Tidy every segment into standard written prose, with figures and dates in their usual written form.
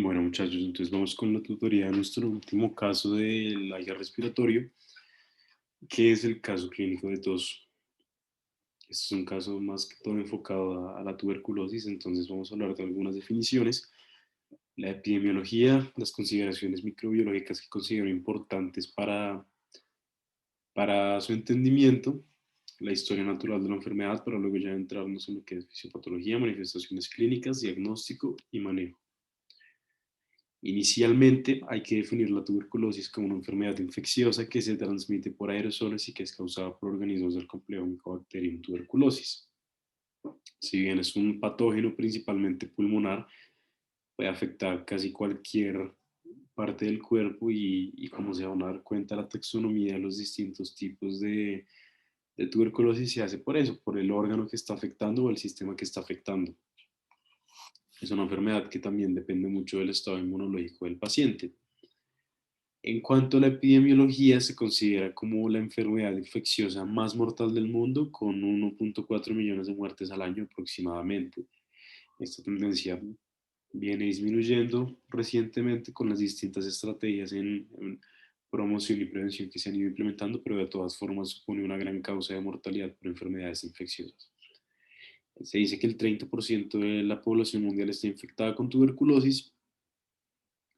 Bueno, muchachos, entonces vamos con la tutoría de nuestro último caso del aire respiratorio, que es el caso clínico de tos. Este es un caso más que todo enfocado a la tuberculosis, entonces vamos a hablar de algunas definiciones, la epidemiología, las consideraciones microbiológicas que considero importantes para su entendimiento, la historia natural de la enfermedad, para luego ya entrarnos en lo que es fisiopatología, manifestaciones clínicas, diagnóstico y manejo. Inicialmente hay que definir la tuberculosis como una enfermedad infecciosa que se transmite por aerosoles y que es causada por organismos del complejo Mycobacterium tuberculosis. Si bien es un patógeno principalmente pulmonar, puede afectar casi cualquier parte del cuerpo y como se van a dar cuenta, la taxonomía de los distintos tipos de tuberculosis se hace por eso, por el órgano que está afectando o el sistema que está afectando. Es una enfermedad que también depende mucho del estado inmunológico del paciente. En cuanto a la epidemiología, se considera como la enfermedad infecciosa más mortal del mundo, con 1.4 millones de muertes al año aproximadamente. Esta tendencia viene disminuyendo recientemente con las distintas estrategias en promoción y prevención que se han ido implementando, pero de todas formas supone una gran causa de mortalidad por enfermedades infecciosas. Se dice que el 30% de la población mundial está infectada con tuberculosis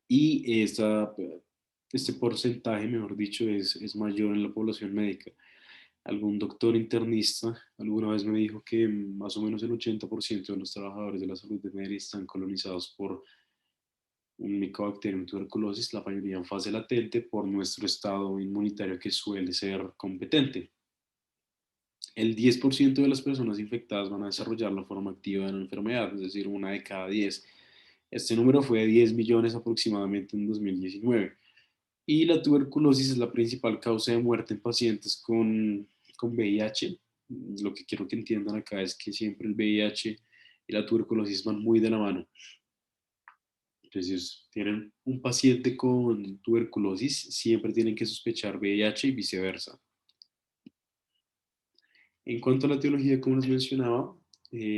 y este porcentaje, mejor dicho, es mayor en la población médica. Algún doctor internista alguna vez me dijo que más o menos el 80% de los trabajadores de la salud de Medellín están colonizados por un Mycobacterium tuberculosis, la mayoría en fase latente por nuestro estado inmunitario que suele ser competente. El 10% de las personas infectadas van a desarrollar la forma activa de la enfermedad, es decir, una de cada 10. Este número fue de 10 millones aproximadamente en 2019. Y la tuberculosis es la principal causa de muerte en pacientes con VIH. Lo que quiero que entiendan acá es que siempre el VIH y la tuberculosis van muy de la mano. Entonces, si tienen un paciente con tuberculosis, siempre tienen que sospechar VIH y viceversa. En cuanto a la etiología, como les mencionaba,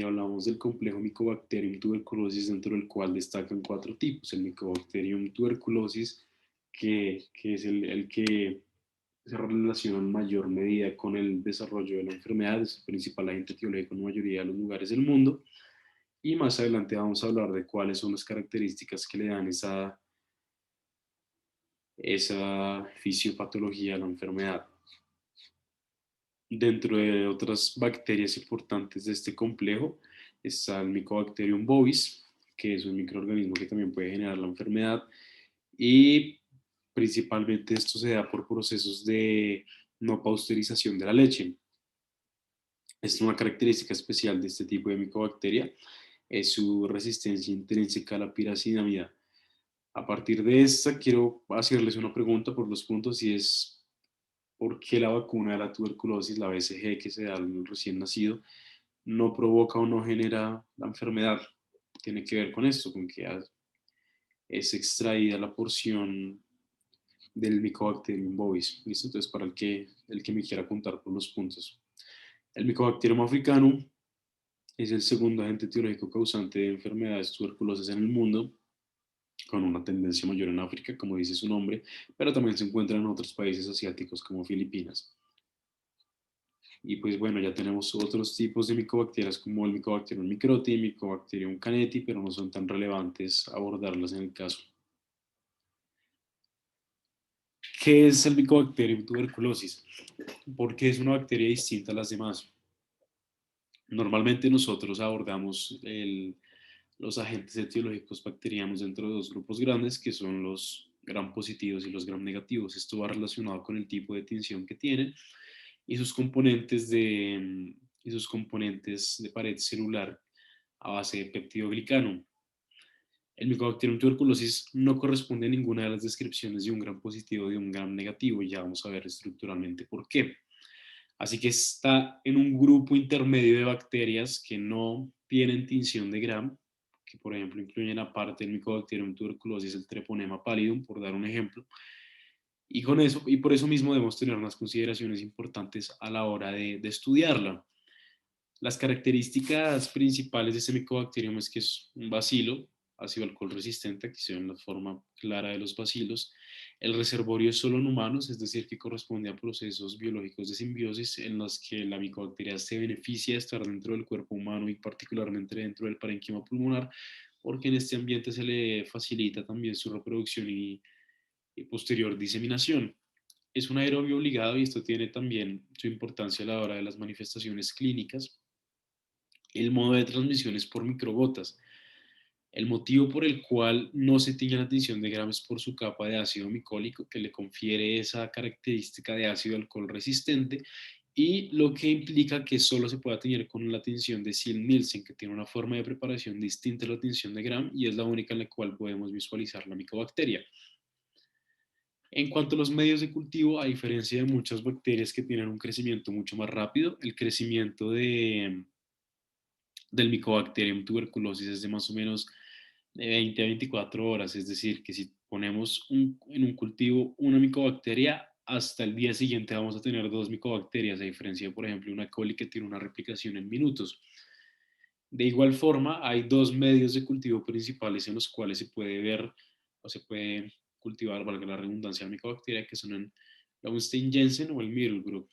hablamos del complejo Mycobacterium tuberculosis, dentro del cual destacan cuatro tipos. El Mycobacterium tuberculosis, que es el que se relaciona en mayor medida con el desarrollo de la enfermedad, es el principal agente etiológico en la mayoría de los lugares del mundo. Y más adelante vamos a hablar de cuáles son las características que le dan esa fisiopatología a la enfermedad. Dentro de otras bacterias importantes de este complejo está el Mycobacterium bovis, que es un microorganismo que también puede generar la enfermedad y principalmente esto se da por procesos de no pasteurización de la leche. Es una característica especial de este tipo de micobacteria, es su resistencia intrínseca a la piracidamida. A partir de esta, quiero hacerles una pregunta por los puntos y es ¿por qué la vacuna de la tuberculosis, la BCG que se da al recién nacido, no provoca o no genera la enfermedad? Tiene que ver con esto, con que es extraída la porción del Mycobacterium bovis. ¿Listo? Entonces, para el que me quiera apuntar por los puntos. El Mycobacterium africano es el segundo agente etiológico causante de enfermedades tuberculosas en el mundo, con una tendencia mayor en África, como dice su nombre, pero también se encuentra en otros países asiáticos como Filipinas. Y pues bueno, ya tenemos otros tipos de micobacterias como el Mycobacterium microti, Mycobacterium caneti, pero no son tan relevantes abordarlas en el caso. ¿Qué es el Mycobacterium tuberculosis? Porque es una bacteria distinta a las demás. Normalmente nosotros abordamos los agentes etiológicos bacterianos dentro de dos grupos grandes, que son los gram positivos y los gram negativos. Esto va relacionado con el tipo de tinción que tienen y sus componentes de pared celular a base de peptidoglicano. El Mycobacterium tuberculosis no corresponde a ninguna de las descripciones de un gram positivo o de un gram negativo, y ya vamos a ver estructuralmente por qué. Así que está en un grupo intermedio de bacterias que no tienen tinción de Gram, que por ejemplo incluyen aparte del Mycobacterium tuberculosis el Treponema pallidum, por dar un ejemplo. Y con eso, y por eso mismo debemos tener unas consideraciones importantes a la hora de estudiarla. Las características principales de este Mycobacterium es que es un bacilo, ácido alcohol resistente, aquí se ve en la forma clara de los bacilos. El reservorio es solo en humanos, es decir, que corresponde a procesos biológicos de simbiosis en los que la micobacteria se beneficia de estar dentro del cuerpo humano y particularmente dentro del parénquima pulmonar, porque en este ambiente se le facilita también su reproducción y posterior diseminación. Es un aerobio obligado y esto tiene también su importancia a la hora de las manifestaciones clínicas. El modo de transmisión es por microgotas. El motivo por el cual no se tiñe la tinción de Gram es por su capa de ácido micólico que le confiere esa característica de ácido alcohol resistente y lo que implica que solo se pueda teñir con la tinción de Ziehl-Nielsen, que tiene una forma de preparación distinta a la tinción de Gram y es la única en la cual podemos visualizar la micobacteria. En cuanto a los medios de cultivo, a diferencia de muchas bacterias que tienen un crecimiento mucho más rápido, el crecimiento del Mycobacterium tuberculosis es de más o menos de 20 a 24 horas, es decir, que si ponemos en un cultivo una micobacteria, hasta el día siguiente vamos a tener dos micobacterias, a diferencia de, por ejemplo, una coli que tiene una replicación en minutos. De igual forma, hay dos medios de cultivo principales en los cuales se puede ver o se puede cultivar, valga la redundancia, la micobacteria, que son el Lowenstein-Jensen o el Middlebrook.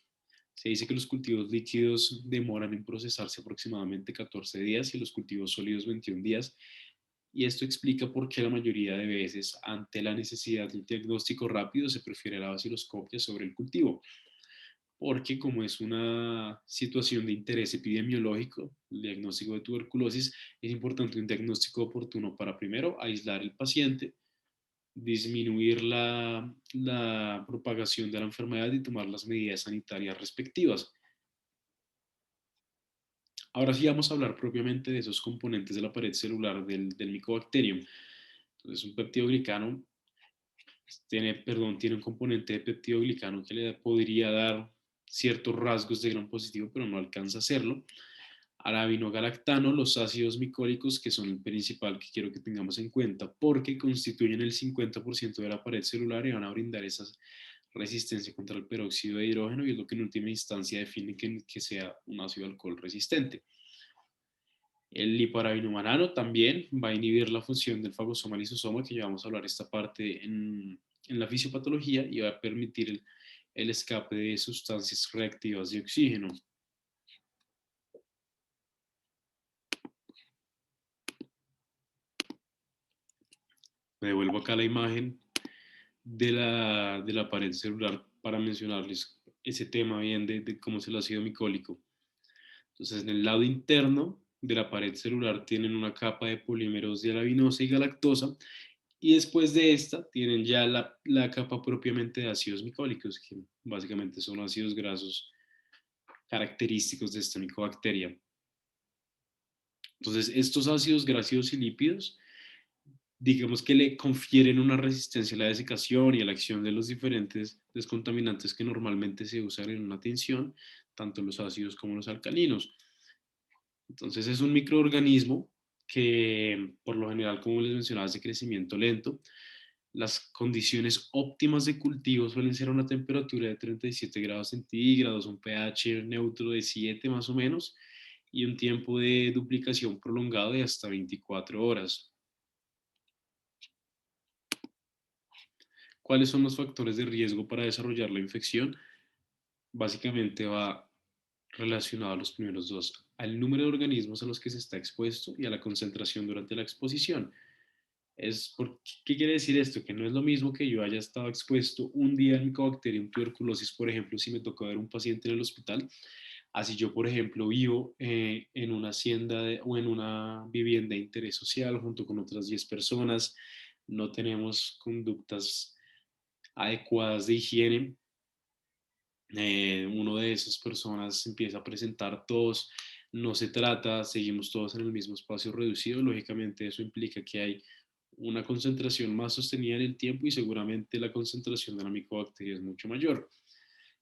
Se dice que los cultivos líquidos demoran en procesarse aproximadamente 14 días y los cultivos sólidos 21 días. Y esto explica por qué la mayoría de veces, ante la necesidad de un diagnóstico rápido, se prefiere la vaciloscopia sobre el cultivo. Porque como es una situación de interés epidemiológico, el diagnóstico de tuberculosis, es importante un diagnóstico oportuno para primero aislar el paciente, disminuir la propagación de la enfermedad y tomar las medidas sanitarias respectivas. Ahora sí vamos a hablar propiamente de esos componentes de la pared celular del Mycobacterium. Entonces, un peptidoglicano tiene un componente de peptidoglicano que le podría dar ciertos rasgos de gram positivo, pero no alcanza a hacerlo. Arabinogalactano, los ácidos micólicos, que son el principal que quiero que tengamos en cuenta, porque constituyen el 50% de la pared celular y van a brindar esa resistencia contra el peróxido de hidrógeno y es lo que en última instancia define que sea un ácido alcohol resistente. El lipoarabinomanano también va a inhibir la función del fagosoma lisosoma, que ya vamos a hablar esta parte en la fisiopatología, y va a permitir el escape de sustancias reactivas de oxígeno. Me devuelvo acá la imagen de la pared celular para mencionarles ese tema bien de cómo es el ácido micólico. Entonces, en el lado interno de la pared celular tienen una capa de polímeros de arabinosa y galactosa, y después de esta tienen ya la capa propiamente de ácidos micólicos, que básicamente son ácidos grasos característicos de esta micobacteria. Entonces, estos ácidos grasos y lípidos, digamos que le confieren una resistencia a la desecación y a la acción de los diferentes descontaminantes que normalmente se usan en una tinción, tanto los ácidos como los alcalinos. Entonces es un microorganismo que por lo general, como les mencionaba, es de crecimiento lento. Las condiciones óptimas de cultivo suelen ser una temperatura de 37 grados centígrados, un pH neutro de 7 más o menos, y un tiempo de duplicación prolongado de hasta 24 horas. ¿Cuáles son los factores de riesgo para desarrollar la infección? Básicamente va relacionado a los primeros dos, al número de organismos a los que se está expuesto y a la concentración durante la exposición. ¿Qué quiere decir esto? Que no es lo mismo que yo haya estado expuesto un día al Mycobacterium tuberculosis, por ejemplo, si me tocó ver un paciente en el hospital, así yo, por ejemplo, vivo en una hacienda o en una vivienda de interés social junto con otras 10 personas, no tenemos conductas adecuadas de higiene, uno de esas personas empieza a presentar tos, no se trata, seguimos todos en el mismo espacio reducido, lógicamente eso implica que hay una concentración más sostenida en el tiempo y seguramente la concentración de la micobacteria es mucho mayor.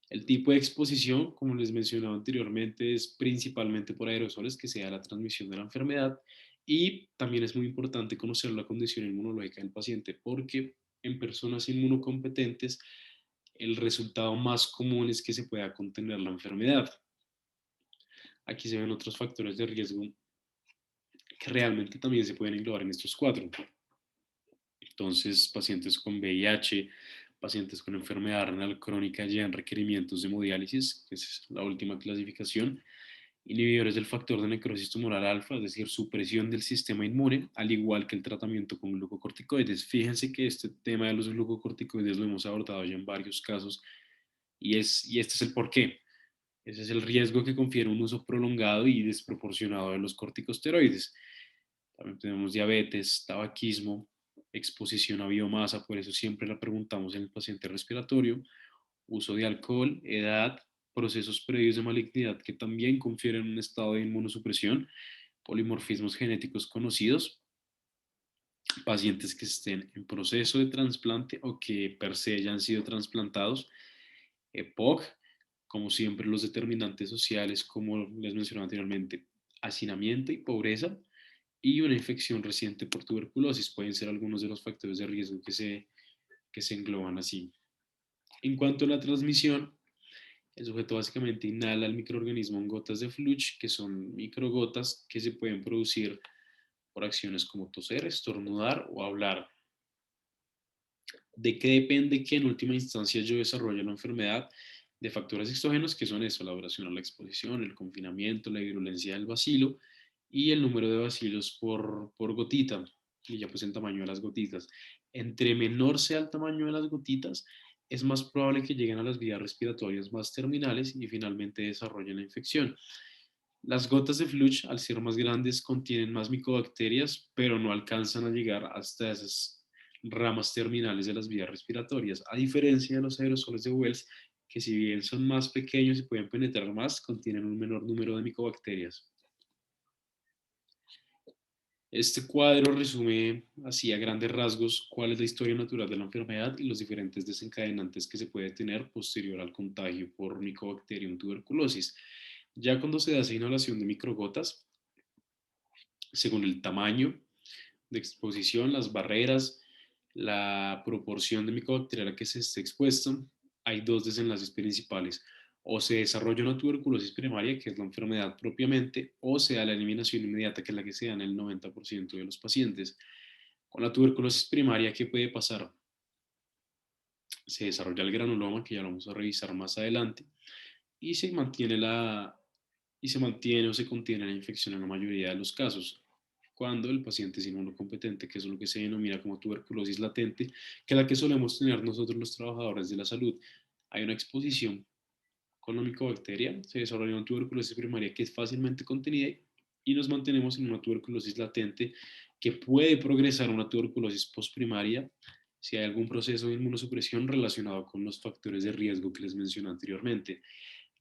El tipo de exposición, como les mencionaba anteriormente, es principalmente por aerosoles que se da la transmisión de la enfermedad y también es muy importante conocer la condición inmunológica del paciente porque en personas inmunocompetentes el resultado más común es que se pueda contener la enfermedad. Aquí se ven otros factores de riesgo que realmente también se pueden englobar en estos cuatro. Entonces, pacientes con VIH, pacientes con enfermedad renal crónica llevan requerimientos de hemodiálisis, que es la última clasificación, inhibidores del factor de necrosis tumoral alfa, es decir, supresión del sistema inmune, al igual que el tratamiento con glucocorticoides. Fíjense que este tema de los glucocorticoides lo hemos abordado ya en varios casos y este es el porqué. Ese es el riesgo que confiere un uso prolongado y desproporcionado de los corticosteroides. También tenemos diabetes, tabaquismo, exposición a biomasa, por eso siempre la preguntamos en el paciente respiratorio, uso de alcohol, edad, procesos previos de malignidad que también confieren un estado de inmunosupresión, polimorfismos genéticos conocidos, pacientes que estén en proceso de trasplante o que per se ya han sido trasplantados, EPOC, como siempre los determinantes sociales, como les mencionaba anteriormente, hacinamiento y pobreza, y una infección reciente por tuberculosis. Pueden ser algunos de los factores de riesgo que se engloban así. En cuanto a la transmisión, el sujeto básicamente inhala el microorganismo en gotas de Fluch, que son microgotas que se pueden producir por acciones como toser, estornudar o hablar. ¿De qué depende que en última instancia yo desarrolle la enfermedad? De factores exógenos que son eso, la duración a la exposición, el confinamiento, la virulencia del bacilo y el número de bacilos por gotita, y ya pues en tamaño de las gotitas. Entre menor sea el tamaño de las gotitas, es más probable que lleguen a las vías respiratorias más terminales y finalmente desarrollen la infección. Las gotas de Fluch, al ser más grandes, contienen más micobacterias, pero no alcanzan a llegar hasta esas ramas terminales de las vías respiratorias, a diferencia de los aerosoles de Wells, que si bien son más pequeños y pueden penetrar más, contienen un menor número de micobacterias. Este cuadro resume así a grandes rasgos cuál es la historia natural de la enfermedad y los diferentes desencadenantes que se puede tener posterior al contagio por Mycobacterium tuberculosis. Ya cuando se hace inhalación de microgotas, según el tamaño de exposición, las barreras, la proporción de micobacteria a la que se esté expuesto, hay dos desenlaces principales. O se desarrolla una tuberculosis primaria, que es la enfermedad propiamente, o se da la eliminación inmediata, que es la que se da en el 90% de los pacientes. Con la tuberculosis primaria, ¿qué puede pasar? Se desarrolla el granuloma, que ya lo vamos a revisar más adelante, y se mantiene o se contiene la infección en la mayoría de los casos, cuando el paciente es inmunocompetente, que es lo que se denomina como tuberculosis latente, que es la que solemos tener nosotros los trabajadores de la salud. Hay una exposición con la micobacteria, se desarrolla una tuberculosis primaria que es fácilmente contenida y nos mantenemos en una tuberculosis latente que puede progresar a una tuberculosis postprimaria si hay algún proceso de inmunosupresión relacionado con los factores de riesgo que les mencioné anteriormente.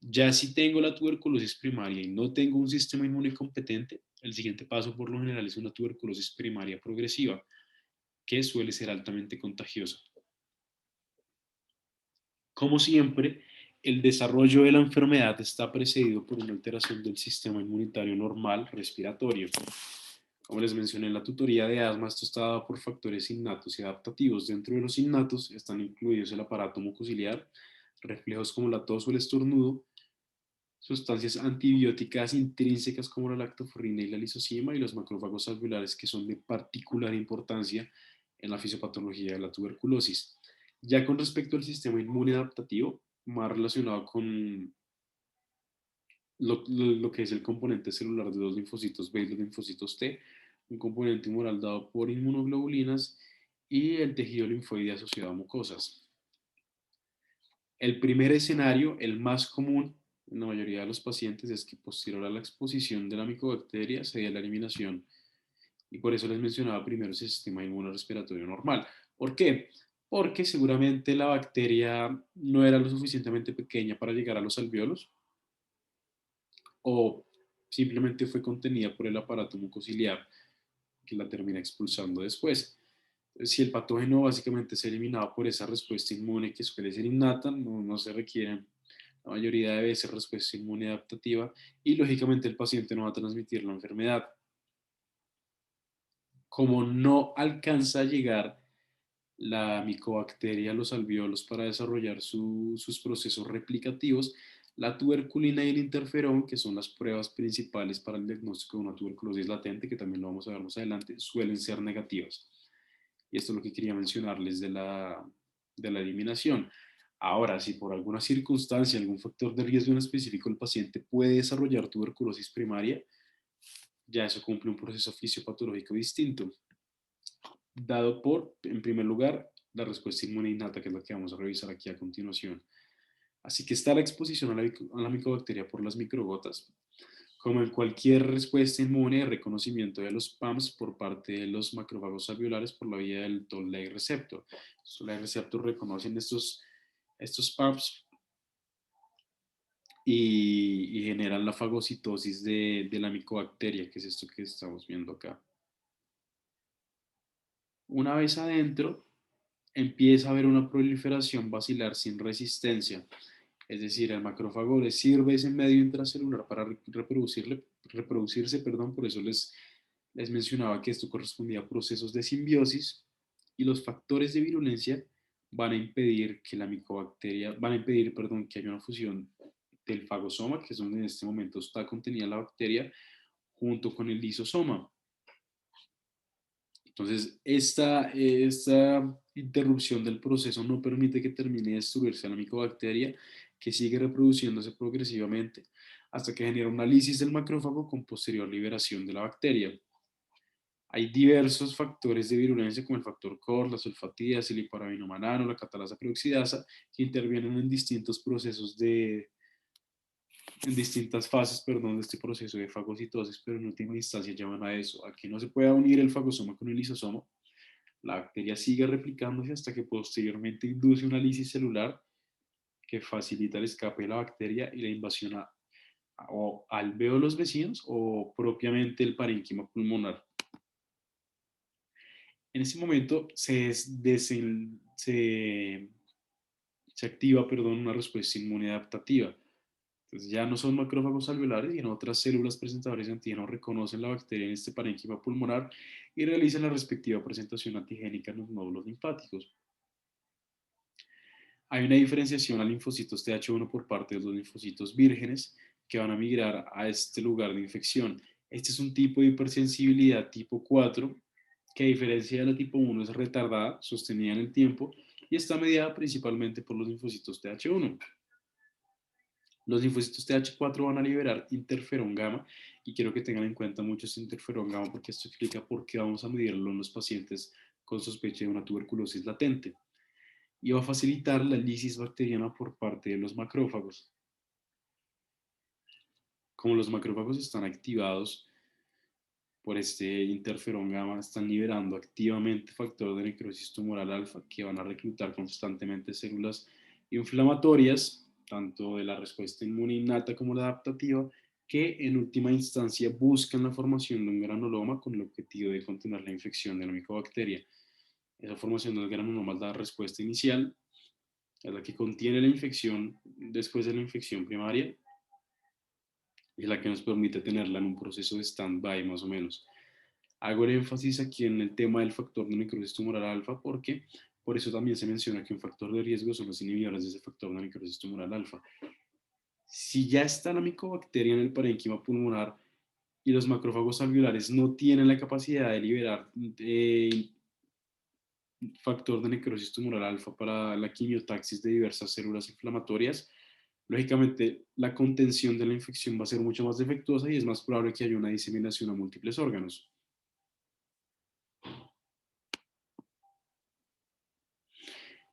Ya si tengo la tuberculosis primaria y no tengo un sistema inmune competente, el siguiente paso por lo general es una tuberculosis primaria progresiva, que suele ser altamente contagiosa. Como siempre, el desarrollo de la enfermedad está precedido por una alteración del sistema inmunitario normal respiratorio. Como les mencioné en la tutoría de asma, esto está dado por factores innatos y adaptativos. Dentro de los innatos están incluidos el aparato mucociliar, reflejos como la tos o el estornudo, sustancias antibióticas intrínsecas como la lactoferrina y la lisozima y los macrófagos alveolares que son de particular importancia en la fisiopatología de la tuberculosis. Ya con respecto al sistema inmune adaptativo, más relacionado con lo que es el componente celular de los linfocitos B y los linfocitos T, un componente humoral dado por inmunoglobulinas y el tejido linfoide asociado a mucosas. El primer escenario, el más común en la mayoría de los pacientes, es que posterior a la exposición de la micobacteria se dé la eliminación. Y por eso les mencionaba primero ese sistema inmunorrespiratorio normal. ¿Por qué? Porque seguramente la bacteria no era lo suficientemente pequeña para llegar a los alvéolos o simplemente fue contenida por el aparato mucociliar que la termina expulsando después. Si el patógeno básicamente es eliminado por esa respuesta inmune que suele ser innata, no se requiere la mayoría de veces respuesta inmune adaptativa y lógicamente el paciente no va a transmitir la enfermedad. Como no alcanza a llegar la micobacteria a los alvéolos para desarrollar sus procesos replicativos, La tuberculina y el interferón, que son las pruebas principales para el diagnóstico de una tuberculosis latente, que también lo vamos a ver más adelante, suelen ser negativas. Y esto es lo que quería mencionarles de la eliminación. Ahora, si por alguna circunstancia, algún factor de riesgo en específico, el paciente puede desarrollar tuberculosis primaria, ya eso cumple un proceso fisiopatológico distinto, dado por, en primer lugar, la respuesta inmune innata, que es la que vamos a revisar aquí a continuación. Así que está la exposición a la micobacteria por las microgotas, como en cualquier respuesta inmune de reconocimiento de los PAMs por parte de los macrófagos alveolares por la vía del Toll-like receptor. Los Toll-like receptors reconocen estos PAMs y generan la fagocitosis de la micobacteria, que es esto que estamos viendo acá. Una vez adentro, empieza a haber una proliferación basilar sin resistencia, es decir, el macrófago le sirve ese medio intracelular para reproducirse, perdón, por eso les mencionaba que esto correspondía a procesos de simbiosis y los factores de virulencia van a impedir que la micobacteria, van a impedir, perdón, que haya una fusión del fagosoma, que es donde en este momento está contenida la bacteria, junto con el lisosoma. Entonces, esta interrupción del proceso no permite que termine de destruirse la micobacteria, que sigue reproduciéndose progresivamente hasta que genera una lisis del macrófago con posterior liberación de la bacteria. Hay diversos factores de virulencia como el factor COR, la sulfatídase, el hiparabinomanano, la catalasa peroxidasa, que intervienen en distintos procesos en distintas fases, perdón, de este proceso de fagocitosis, pero en última instancia llaman a eso, a que no se pueda unir el fagosoma con el lisosoma. La bacteria sigue replicándose hasta que posteriormente induce una lisis celular que facilita el escape de la bacteria y la invasión o alvéolos vecinos o propiamente el parénquima pulmonar. En ese momento se activa, perdón, una respuesta inmune adaptativa. Entonces ya no son macrófagos alveolares y en otras células presentadoras de antígeno reconocen la bacteria en este parénquima pulmonar y realizan la respectiva presentación antigénica en los nódulos linfáticos. Hay una diferenciación a linfocitos TH1 por parte de los linfocitos vírgenes que van a migrar a este lugar de infección. Este es un tipo de hipersensibilidad tipo 4 que a diferencia de la tipo 1 es retardada, sostenida en el tiempo y está mediada principalmente por los linfocitos TH1. Los linfocitos TH4 van a liberar interferón gamma y quiero que tengan en cuenta mucho este interferón gamma porque esto explica por qué vamos a medirlo en los pacientes con sospecha de una tuberculosis latente y va a facilitar la lisis bacteriana por parte de los macrófagos. Como los macrófagos están activados por este interferón gamma, están liberando activamente factor de necrosis tumoral alfa que van a reclutar constantemente células inflamatorias, tanto de la respuesta inmune innata como la adaptativa, que en última instancia buscan la formación de un granuloma con el objetivo de contener la infección de la micobacteria. Esa formación del granuloma es la respuesta inicial, es la que contiene la infección después de la infección primaria y es la que nos permite tenerla en un proceso de stand-by más o menos. Hago el énfasis aquí en el tema del factor de necrosis tumoral alfa porque por eso también se menciona que un factor de riesgo son los inhibidores de ese factor de necrosis tumoral alfa. Si ya está la micobacteria en el parénquima pulmonar y los macrófagos alveolares no tienen la capacidad de liberar factor de necrosis tumoral alfa para la quimiotaxis de diversas células inflamatorias, lógicamente la contención de la infección va a ser mucho más defectuosa y es más probable que haya una diseminación a múltiples órganos.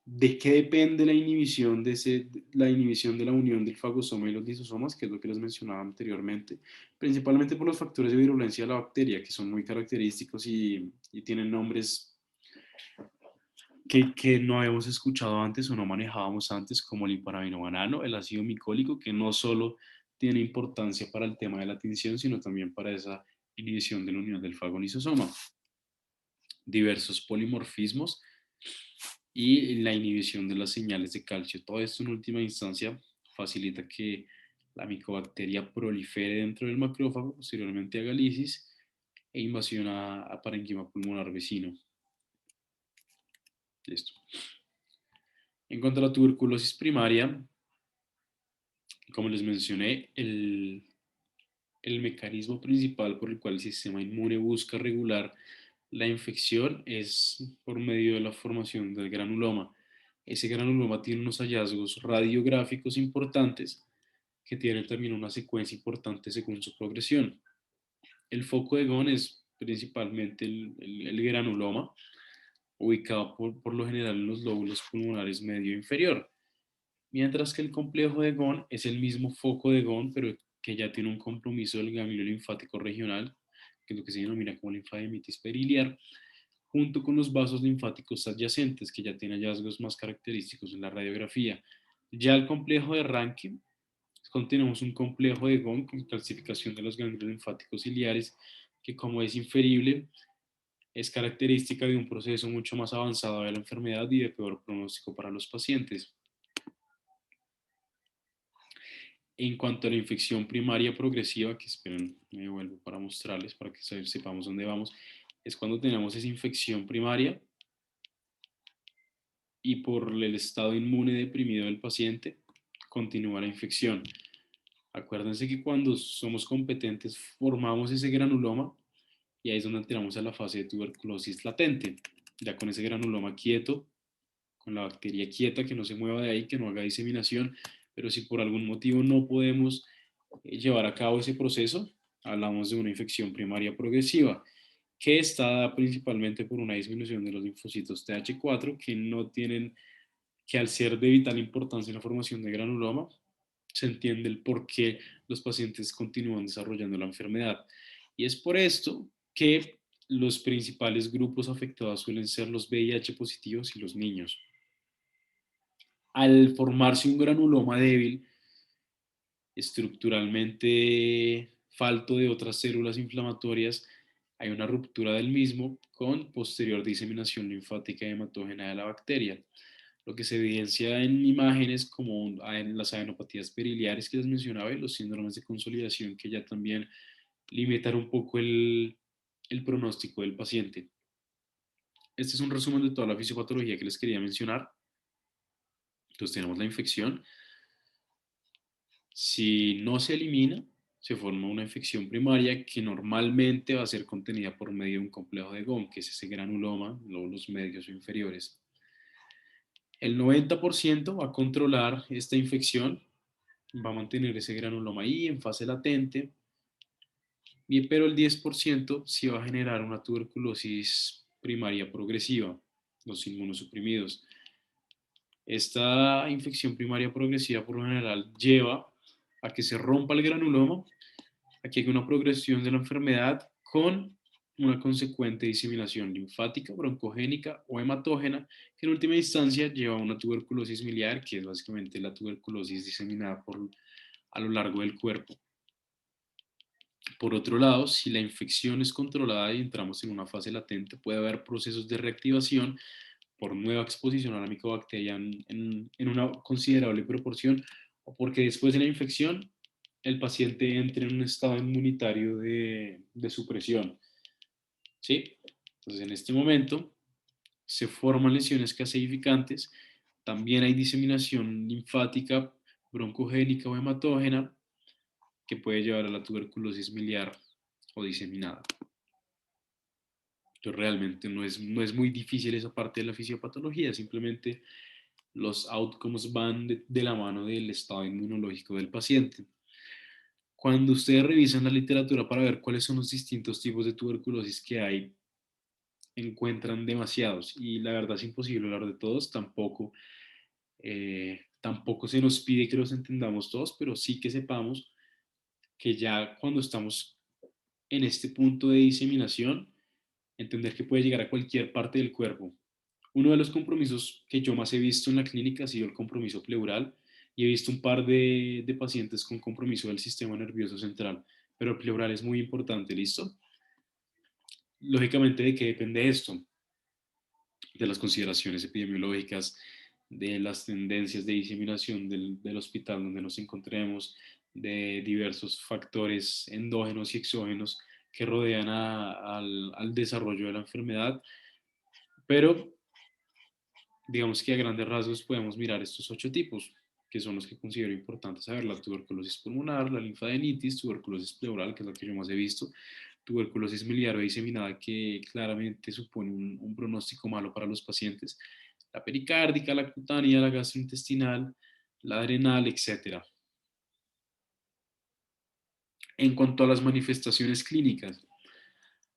¿De qué depende la inhibición de la unión del fagosoma y los lisosomas? Que es lo que les mencionaba anteriormente, principalmente por los factores de virulencia de la bacteria, que son muy característicos y tienen nombres que no habíamos escuchado antes o no manejábamos antes, como el hiparabinomanano, el ácido micólico, que no solo tiene importancia para el tema de la tinción, sino también para esa inhibición de la unión del fagonisosoma. Diversos polimorfismos y la inhibición de las señales de calcio. Todo esto en última instancia facilita que la micobacteria prolifere dentro del macrófago, posteriormente haga lisis e invasión a parénquima pulmonar vecino. Listo. En cuanto a la tuberculosis primaria, Como les mencioné, el mecanismo principal por el cual el sistema inmune busca regular la infección es por medio de la formación del granuloma. Ese granuloma tiene unos hallazgos radiográficos importantes que tienen también una secuencia importante según su progresión. El foco de Ghon es principalmente el granuloma, ubicado por lo general en los lóbulos pulmonares medio e inferior, mientras que el complejo de Ghon es el mismo foco de Ghon, pero que ya tiene un compromiso del ganglio linfático regional, que es lo que se denomina como linfadenitis periliar, junto con los vasos linfáticos adyacentes, que ya tienen hallazgos más característicos en la radiografía. Ya el complejo de Rankin, continuamos un complejo de Ghon con calcificación de los ganglios linfáticos ciliares, que como es inferible, es característica de un proceso mucho más avanzado de la enfermedad y de peor pronóstico para los pacientes. En cuanto a la infección primaria progresiva, que esperen, me vuelvo para mostrarles, para que sepamos dónde vamos, es cuando tenemos esa infección primaria y por el estado inmune deprimido del paciente, continúa la infección. Acuérdense que cuando somos competentes formamos ese granuloma y ahí es donde entramos a la fase de tuberculosis latente. Ya con ese granuloma quieto, con la bacteria quieta, que no se mueva de ahí, que no haga diseminación, pero si por algún motivo no podemos llevar a cabo ese proceso, hablamos de una infección primaria progresiva, que está dada principalmente por una disminución de los linfocitos TH4 que no tienen, que al ser de vital importancia en la formación de granuloma, se entiende el por qué los pacientes continúan desarrollando la enfermedad. Y es por esto que los principales grupos afectados suelen ser los VIH positivos y los niños. Al formarse un granuloma débil, estructuralmente falto de otras células inflamatorias, hay una ruptura del mismo con posterior diseminación linfática hematógena de la bacteria, lo que se evidencia en imágenes como en las adenopatías periliares que les mencionaba y los síndromes de consolidación que ya también limitan un poco el pronóstico del paciente. Este es un resumen de toda la fisiopatología que les quería mencionar. Entonces tenemos la infección. Si no se elimina, se forma una infección primaria que normalmente va a ser contenida por medio de un complejo de Ghon, que es ese granuloma, lóbulos medios o inferiores. El 90% va a controlar esta infección, va a mantener ese granuloma ahí en fase latente, pero el 10% sí va a generar una tuberculosis primaria progresiva, los inmunosuprimidos. Esta infección primaria progresiva por lo general lleva a que se rompa el granuloma, a que haya una progresión de la enfermedad con una consecuente diseminación linfática, broncogénica o hematógena, que en última instancia lleva a una tuberculosis miliar, que es básicamente la tuberculosis diseminada a lo largo del cuerpo. Por otro lado, si la infección es controlada y entramos en una fase latente, puede haber procesos de reactivación por nueva exposición a la micobacteria en una considerable proporción o porque después de la infección el paciente entre en un estado inmunitario de supresión. ¿Sí? Entonces, en este momento se forman lesiones caseificantes, también hay diseminación linfática, broncogénica o hematógena que puede llevar a la tuberculosis miliar o diseminada. Entonces, realmente no es muy difícil esa parte de la fisiopatología, simplemente los outcomes van de la mano del estado inmunológico del paciente. Cuando ustedes revisan la literatura para ver cuáles son los distintos tipos de tuberculosis que hay, encuentran demasiados y la verdad es imposible hablar de todos, tampoco se nos pide que los entendamos todos, pero sí que sepamos que ya cuando estamos en este punto de diseminación, entender que puede llegar a cualquier parte del cuerpo. Uno de los compromisos que yo más he visto en la clínica ha sido el compromiso pleural y he visto un par de pacientes con compromiso del sistema nervioso central, pero el pleural es muy importante, ¿listo? Lógicamente, ¿de qué depende esto? De las consideraciones epidemiológicas, de las tendencias de diseminación del hospital donde nos encontremos, de diversos factores endógenos y exógenos que rodean al desarrollo de la enfermedad, pero digamos que a grandes rasgos podemos mirar estos 8 tipos, que son los que considero importantes saber: la tuberculosis pulmonar, la linfadenitis, tuberculosis pleural, que es la que yo más he visto, tuberculosis miliar o diseminada, que claramente supone un pronóstico malo para los pacientes, la pericárdica, la cutánea, la gastrointestinal, la adrenal, etcétera. En cuanto a las manifestaciones clínicas,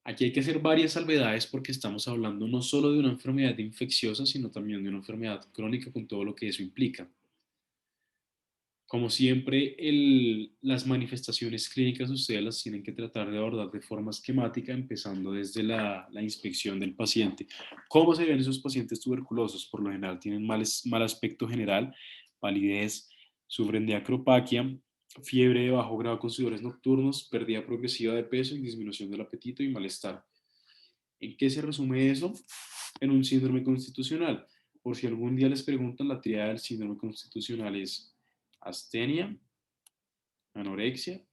aquí hay que hacer varias salvedades porque estamos hablando no solo de una enfermedad infecciosa, sino también de una enfermedad crónica con todo lo que eso implica. Como siempre, las manifestaciones clínicas ustedes las tienen que tratar de abordar de forma esquemática, empezando desde la inspección del paciente. ¿Cómo se ven esos pacientes tuberculosos? Por lo general tienen mal aspecto general, palidez, sufren de acropaquia, fiebre de bajo grado con sudores nocturnos, pérdida progresiva de peso y disminución del apetito y malestar. ¿En qué se resume eso? En un síndrome constitucional. Por si algún día les preguntan, la tríada del síndrome constitucional es astenia, anorexia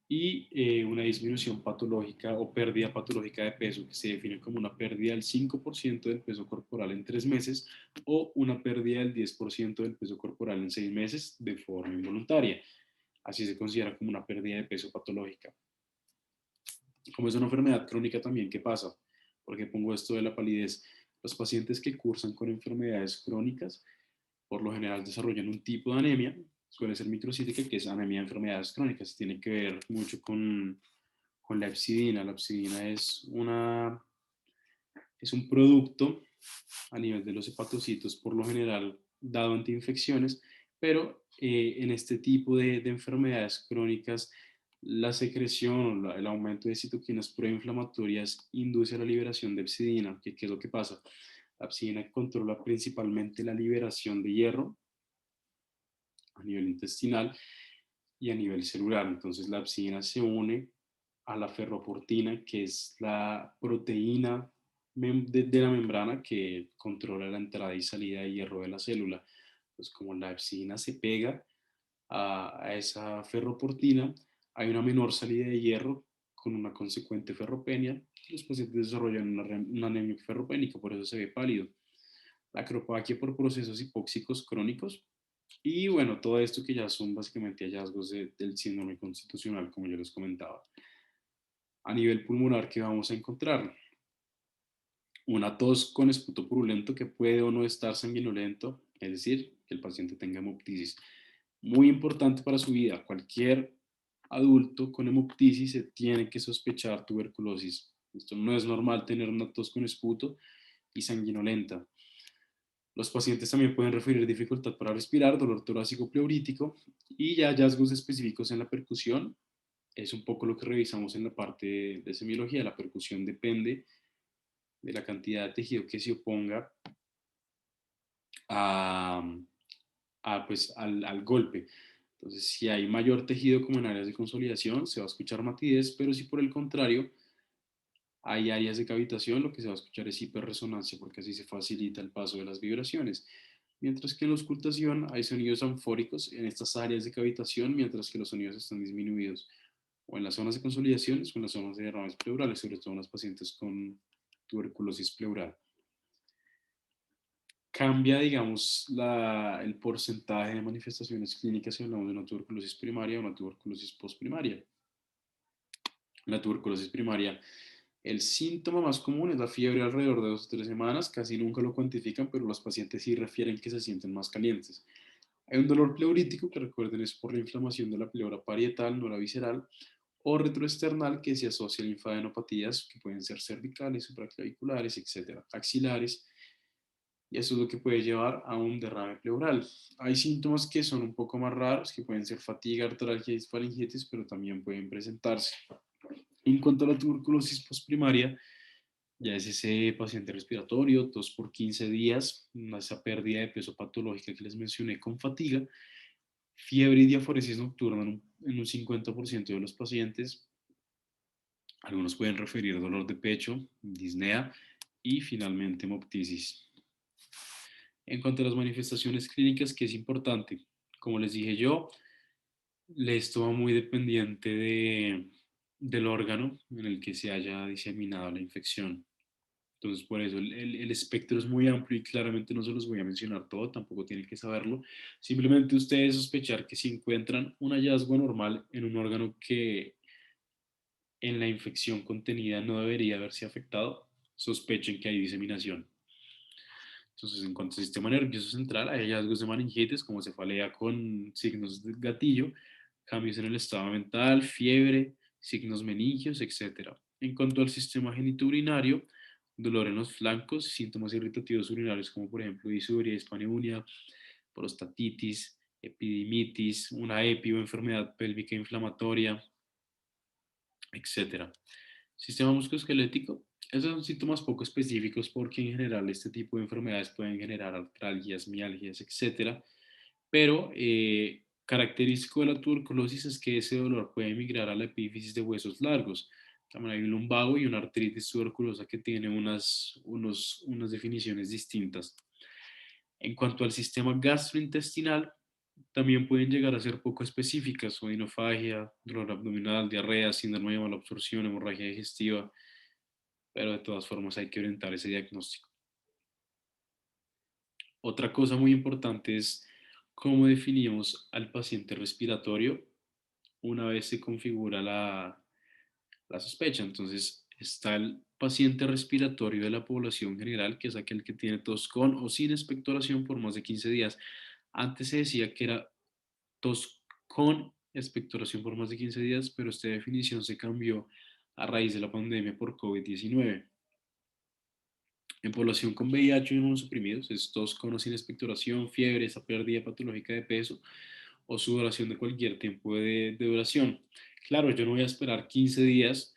y una disminución patológica o pérdida patológica de peso, que se define como una pérdida del 5% del peso corporal en 3 meses o una pérdida del 10% del peso corporal en 6 meses de forma involuntaria. Así se considera como una pérdida de peso patológica. Como es una enfermedad crónica también, ¿qué pasa? Porque pongo esto de la palidez. Los pacientes que cursan con enfermedades crónicas, por lo general desarrollan un tipo de anemia, suele ser microcítica, que es anemia de enfermedades crónicas. Tiene que ver mucho con la hepcidina. La hepcidina es un producto a nivel de los hepatocitos, por lo general dado antiinfecciones, pero en este tipo de enfermedades crónicas, la secreción o el aumento de citoquinas proinflamatorias induce a la liberación de hepcidina. ¿Qué es lo que pasa? La hepcidina controla principalmente la liberación de hierro a nivel intestinal y a nivel celular. Entonces la hepcidina se une a la ferroportina, que es la proteína de la membrana que controla la entrada y salida de hierro de la célula. Pues como la hepcidina se pega a esa ferroportina, hay una menor salida de hierro con una consecuente ferropenia. Los pacientes desarrollan una anemia ferropénica, por eso se ve pálido. La acropaquia por procesos hipóxicos crónicos. Y bueno, todo esto que ya son básicamente hallazgos del síndrome constitucional, como yo les comentaba. A nivel pulmonar, ¿qué vamos a encontrar? Una tos con esputo purulento que puede o no estar sanguinolento, es decir, que el paciente tenga hemoptisis. Muy importante para su vida. Cualquier adulto con hemoptisis se tiene que sospechar tuberculosis. Esto no es normal tener una tos con esputo y sanguinolenta. Los pacientes también pueden referir dificultad para respirar, dolor torácico pleurítico y ya hallazgos específicos en la percusión. Es un poco lo que revisamos en la parte de semiología. La percusión depende de la cantidad de tejido que se oponga a, pues, al golpe. Entonces, si hay mayor tejido como en áreas de consolidación, se va a escuchar matidez, pero si por el contrario hay áreas de cavitación, lo que se va a escuchar es hiperresonancia, porque así se facilita el paso de las vibraciones. Mientras que en la auscultación hay sonidos anfóricos en estas áreas de cavitación, mientras que los sonidos están disminuidos o en las zonas de consolidación o en las zonas de derrames pleurales, sobre todo en los pacientes con tuberculosis pleural. Cambia, digamos, el porcentaje de manifestaciones clínicas si hablamos de una tuberculosis primaria o una tuberculosis postprimaria. La tuberculosis primaria, el síntoma más común es la fiebre alrededor de 2 o 3 semanas, casi nunca lo cuantifican, pero los pacientes sí refieren que se sienten más calientes. Hay un dolor pleurítico que recuerden es por la inflamación de la pleura parietal, no la visceral, o retroesternal que se asocia a linfadenopatías que pueden ser cervicales, supraclaviculares, etcétera, axilares, y eso es lo que puede llevar a un derrame pleural. Hay síntomas que son un poco más raros, que pueden ser fatiga, artralgia y faringitis, pero también pueden presentarse. En cuanto a la tuberculosis postprimaria, ya es ese paciente respiratorio, tos por 15 días, esa pérdida de peso patológica que les mencioné con fatiga, fiebre y diaforesis nocturna en un 50% de los pacientes. Algunos pueden referir dolor de pecho, disnea y finalmente hemoptisis. En cuanto a las manifestaciones clínicas, que es importante, como les dije yo, esto va muy dependiente del órgano en el que se haya diseminado la infección. Entonces, por eso el espectro es muy amplio y claramente no se los voy a mencionar todo, tampoco tienen que saberlo. Simplemente ustedes sospechar que si encuentran un hallazgo anormal en un órgano que en la infección contenida no debería haberse afectado, sospechen que hay diseminación. Entonces, en cuanto al sistema nervioso central, hay hallazgos de meningitis como cefalea con signos de gatillo, cambios en el estado mental, fiebre, signos meningios, etc. En cuanto al sistema genitourinario, dolor en los flancos, síntomas irritativos urinarios como por ejemplo disuria, dispaneuria, prostatitis, epidimitis, una EPI o enfermedad pélvica inflamatoria, etc. Sistema musculoesquelético. Esos son síntomas poco específicos porque en general este tipo de enfermedades pueden generar artralgias, mialgias, etc. Pero característico de la tuberculosis es que ese dolor puede migrar a la epífisis de huesos largos. También hay un lumbago y una artritis tuberculosa que tiene unas definiciones distintas. En cuanto al sistema gastrointestinal, también pueden llegar a ser poco específicas: odinofagia, dolor abdominal, diarrea, síndrome de mala absorción, hemorragia digestiva, pero de todas formas hay que orientar ese diagnóstico. Otra cosa muy importante es cómo definimos al paciente respiratorio una vez se configura la sospecha. Entonces, está el paciente respiratorio de la población general, que es aquel que tiene tos con o sin expectoración por más de 15 días. Antes se decía que era tos con expectoración por más de 15 días, pero esta definición se cambió a raíz de la pandemia por COVID-19. En población con VIH y inmunosuprimidos, es tos con o sin expectoración, fiebre, esa pérdida patológica de peso o sudoración de cualquier tiempo de duración. Claro, yo no voy a esperar 15 días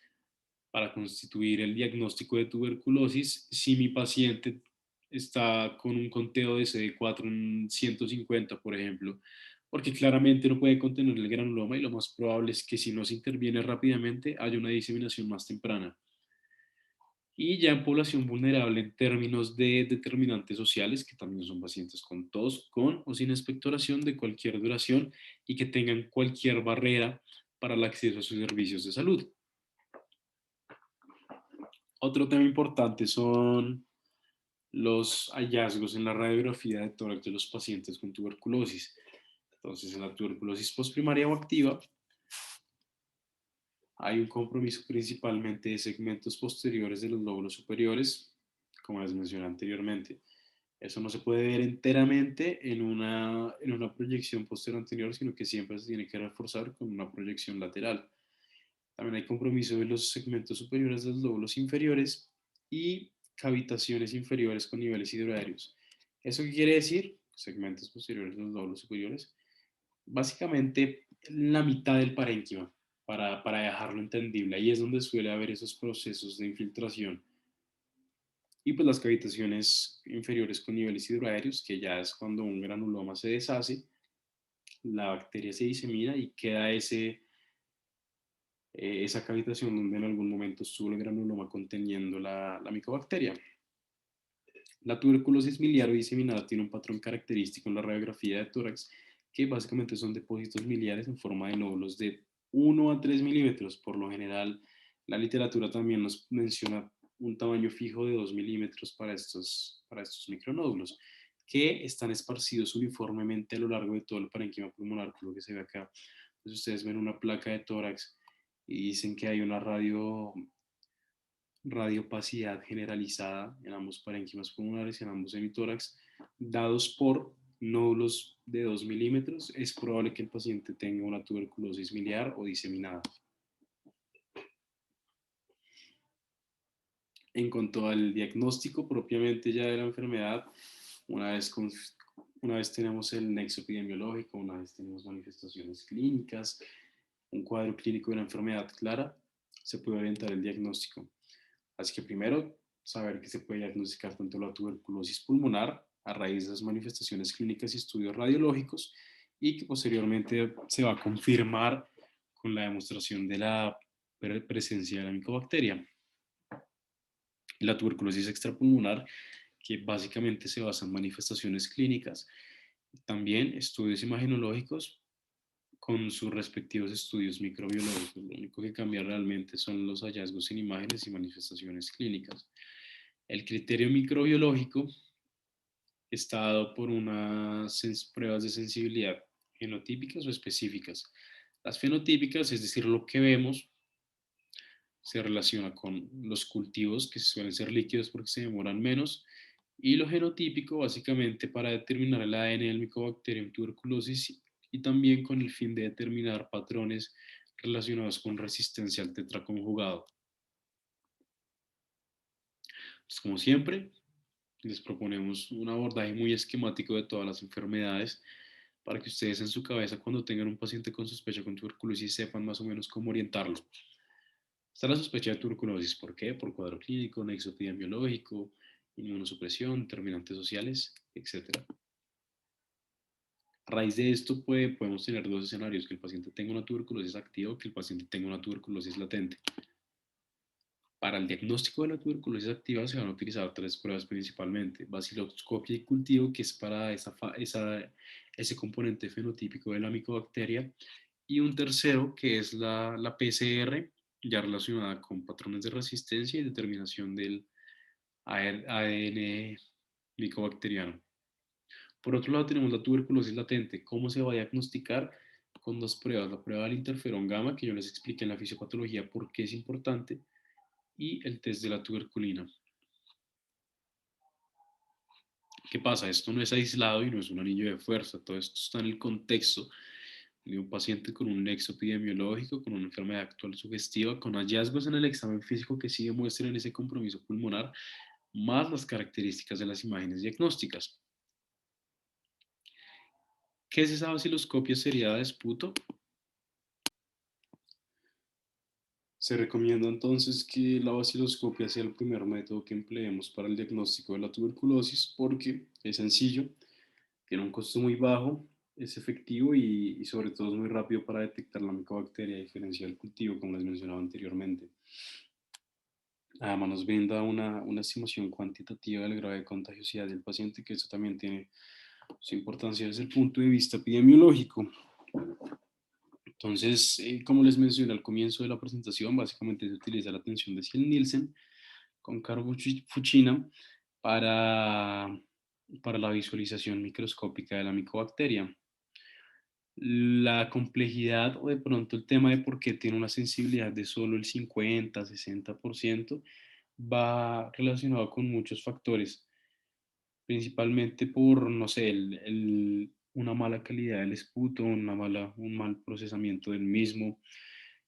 para constituir el diagnóstico de tuberculosis si mi paciente está con un conteo de CD4 en 150, por ejemplo, porque claramente no puede contener el granuloma y lo más probable es que si no se interviene rápidamente haya una diseminación más temprana. Y ya en población vulnerable en términos de determinantes sociales, que también son pacientes con tos, con o sin expectoración de cualquier duración y que tengan cualquier barrera para el acceso a sus servicios de salud. Otro tema importante son los hallazgos en la radiografía de tórax de los pacientes con tuberculosis. Entonces, en la tuberculosis postprimaria o activa, hay un compromiso principalmente de segmentos posteriores de los lóbulos superiores, como les mencioné anteriormente. Eso no se puede ver enteramente en una proyección posterior anterior, sino que siempre se tiene que reforzar con una proyección lateral. También hay compromiso de los segmentos superiores de los lóbulos inferiores y cavitaciones inferiores con niveles hidroaéreos. ¿Eso qué quiere decir? Segmentos posteriores de los lóbulos superiores. Básicamente la mitad del parénquima, para dejarlo entendible. Ahí es donde suele haber esos procesos de infiltración. Y pues las cavitaciones inferiores con niveles hidroaéreos, que ya es cuando un granuloma se deshace, la bacteria se disemina y queda esa cavitación donde en algún momento estuvo el granuloma conteniendo la micobacteria. La tuberculosis miliar o diseminada tiene un patrón característico en la radiografía de tórax, que básicamente son depósitos miliares en forma de nódulos de 1 a 3 milímetros. Por lo general, la literatura también nos menciona un tamaño fijo de 2 milímetros para estos micronódulos, que están esparcidos uniformemente a lo largo de todo el parénquima pulmonar, por lo que se ve acá. Entonces ustedes ven una placa de tórax y dicen que hay una radiopacidad generalizada en ambos parénquimas pulmonares y en ambos hemitórax, dados por nódulos de 2 milímetros. Es probable que el paciente tenga una tuberculosis miliar o diseminada. En cuanto al diagnóstico propiamente ya de la enfermedad, una vez, con, una vez tenemos el nexo epidemiológico, una vez tenemos manifestaciones clínicas, un cuadro clínico de una enfermedad clara, se puede orientar el diagnóstico. Así que primero, saber que se puede diagnosticar tanto la tuberculosis pulmonar a raíz de las manifestaciones clínicas y estudios radiológicos y que posteriormente se va a confirmar con la demostración de la presencia de la micobacteria. La tuberculosis extrapulmonar, que básicamente se basa en manifestaciones clínicas, también estudios imagenológicos con sus respectivos estudios microbiológicos. Lo único que cambia realmente son los hallazgos en imágenes y manifestaciones clínicas. El criterio microbiológico está dado por unas pruebas de sensibilidad genotípicas o específicas. Las fenotípicas, es decir, lo que vemos, se relaciona con los cultivos que suelen ser líquidos porque se demoran menos, y lo genotípico básicamente para determinar el ADN del Mycobacterium tuberculosis y también con el fin de determinar patrones relacionados con resistencia al tetraconjugado. Pues como siempre, les proponemos un abordaje muy esquemático de todas las enfermedades para que ustedes en su cabeza cuando tengan un paciente con sospecha con tuberculosis sepan más o menos cómo orientarlo. Está la sospecha de tuberculosis, ¿por qué? Por cuadro clínico, nexo epidemiológico, inmunosupresión, determinantes sociales, etc. A raíz de esto podemos tener dos escenarios, que el paciente tenga una tuberculosis activa o que el paciente tenga una tuberculosis latente. Para el diagnóstico de la tuberculosis activa se van a utilizar tres pruebas principalmente: baciloscopia y cultivo, que es para ese componente fenotípico de la micobacteria, y un tercero que es la PCR, ya relacionada con patrones de resistencia y determinación del ADN micobacteriano. Por otro lado tenemos la tuberculosis latente. ¿Cómo se va a diagnosticar? Con dos pruebas: la prueba del interferón gamma, que yo les expliqué en la fisiopatología por qué es importante, y el test de la tuberculina. ¿Qué pasa? Esto no es aislado y no es un anillo de fuerza. Todo esto está en el contexto de un paciente con un nexo epidemiológico, con una enfermedad actual sugestiva, con hallazgos en el examen físico que sí demuestran ese compromiso pulmonar, más las características de las imágenes diagnósticas. ¿Qué es esa baciloscopia seriada de esputo? Se recomienda entonces que la baciloscopia sea el primer método que empleemos para el diagnóstico de la tuberculosis porque es sencillo, tiene un costo muy bajo, es efectivo y sobre todo es muy rápido para detectar la micobacteria a diferencia del cultivo, como les mencionaba anteriormente. Además nos brinda una estimación cuantitativa del grado de contagiosidad del paciente, que eso también tiene su importancia desde el punto de vista epidemiológico. Entonces, como les mencioné al comienzo de la presentación, básicamente se utiliza la tensión de Nielsen con carbofuchina para, para la visualización microscópica de la micobacteria. La complejidad o de pronto el tema de por qué tiene una sensibilidad de solo el 50-60% va relacionado con muchos factores, principalmente por, no sé, una mala calidad del esputo, un mal procesamiento del mismo,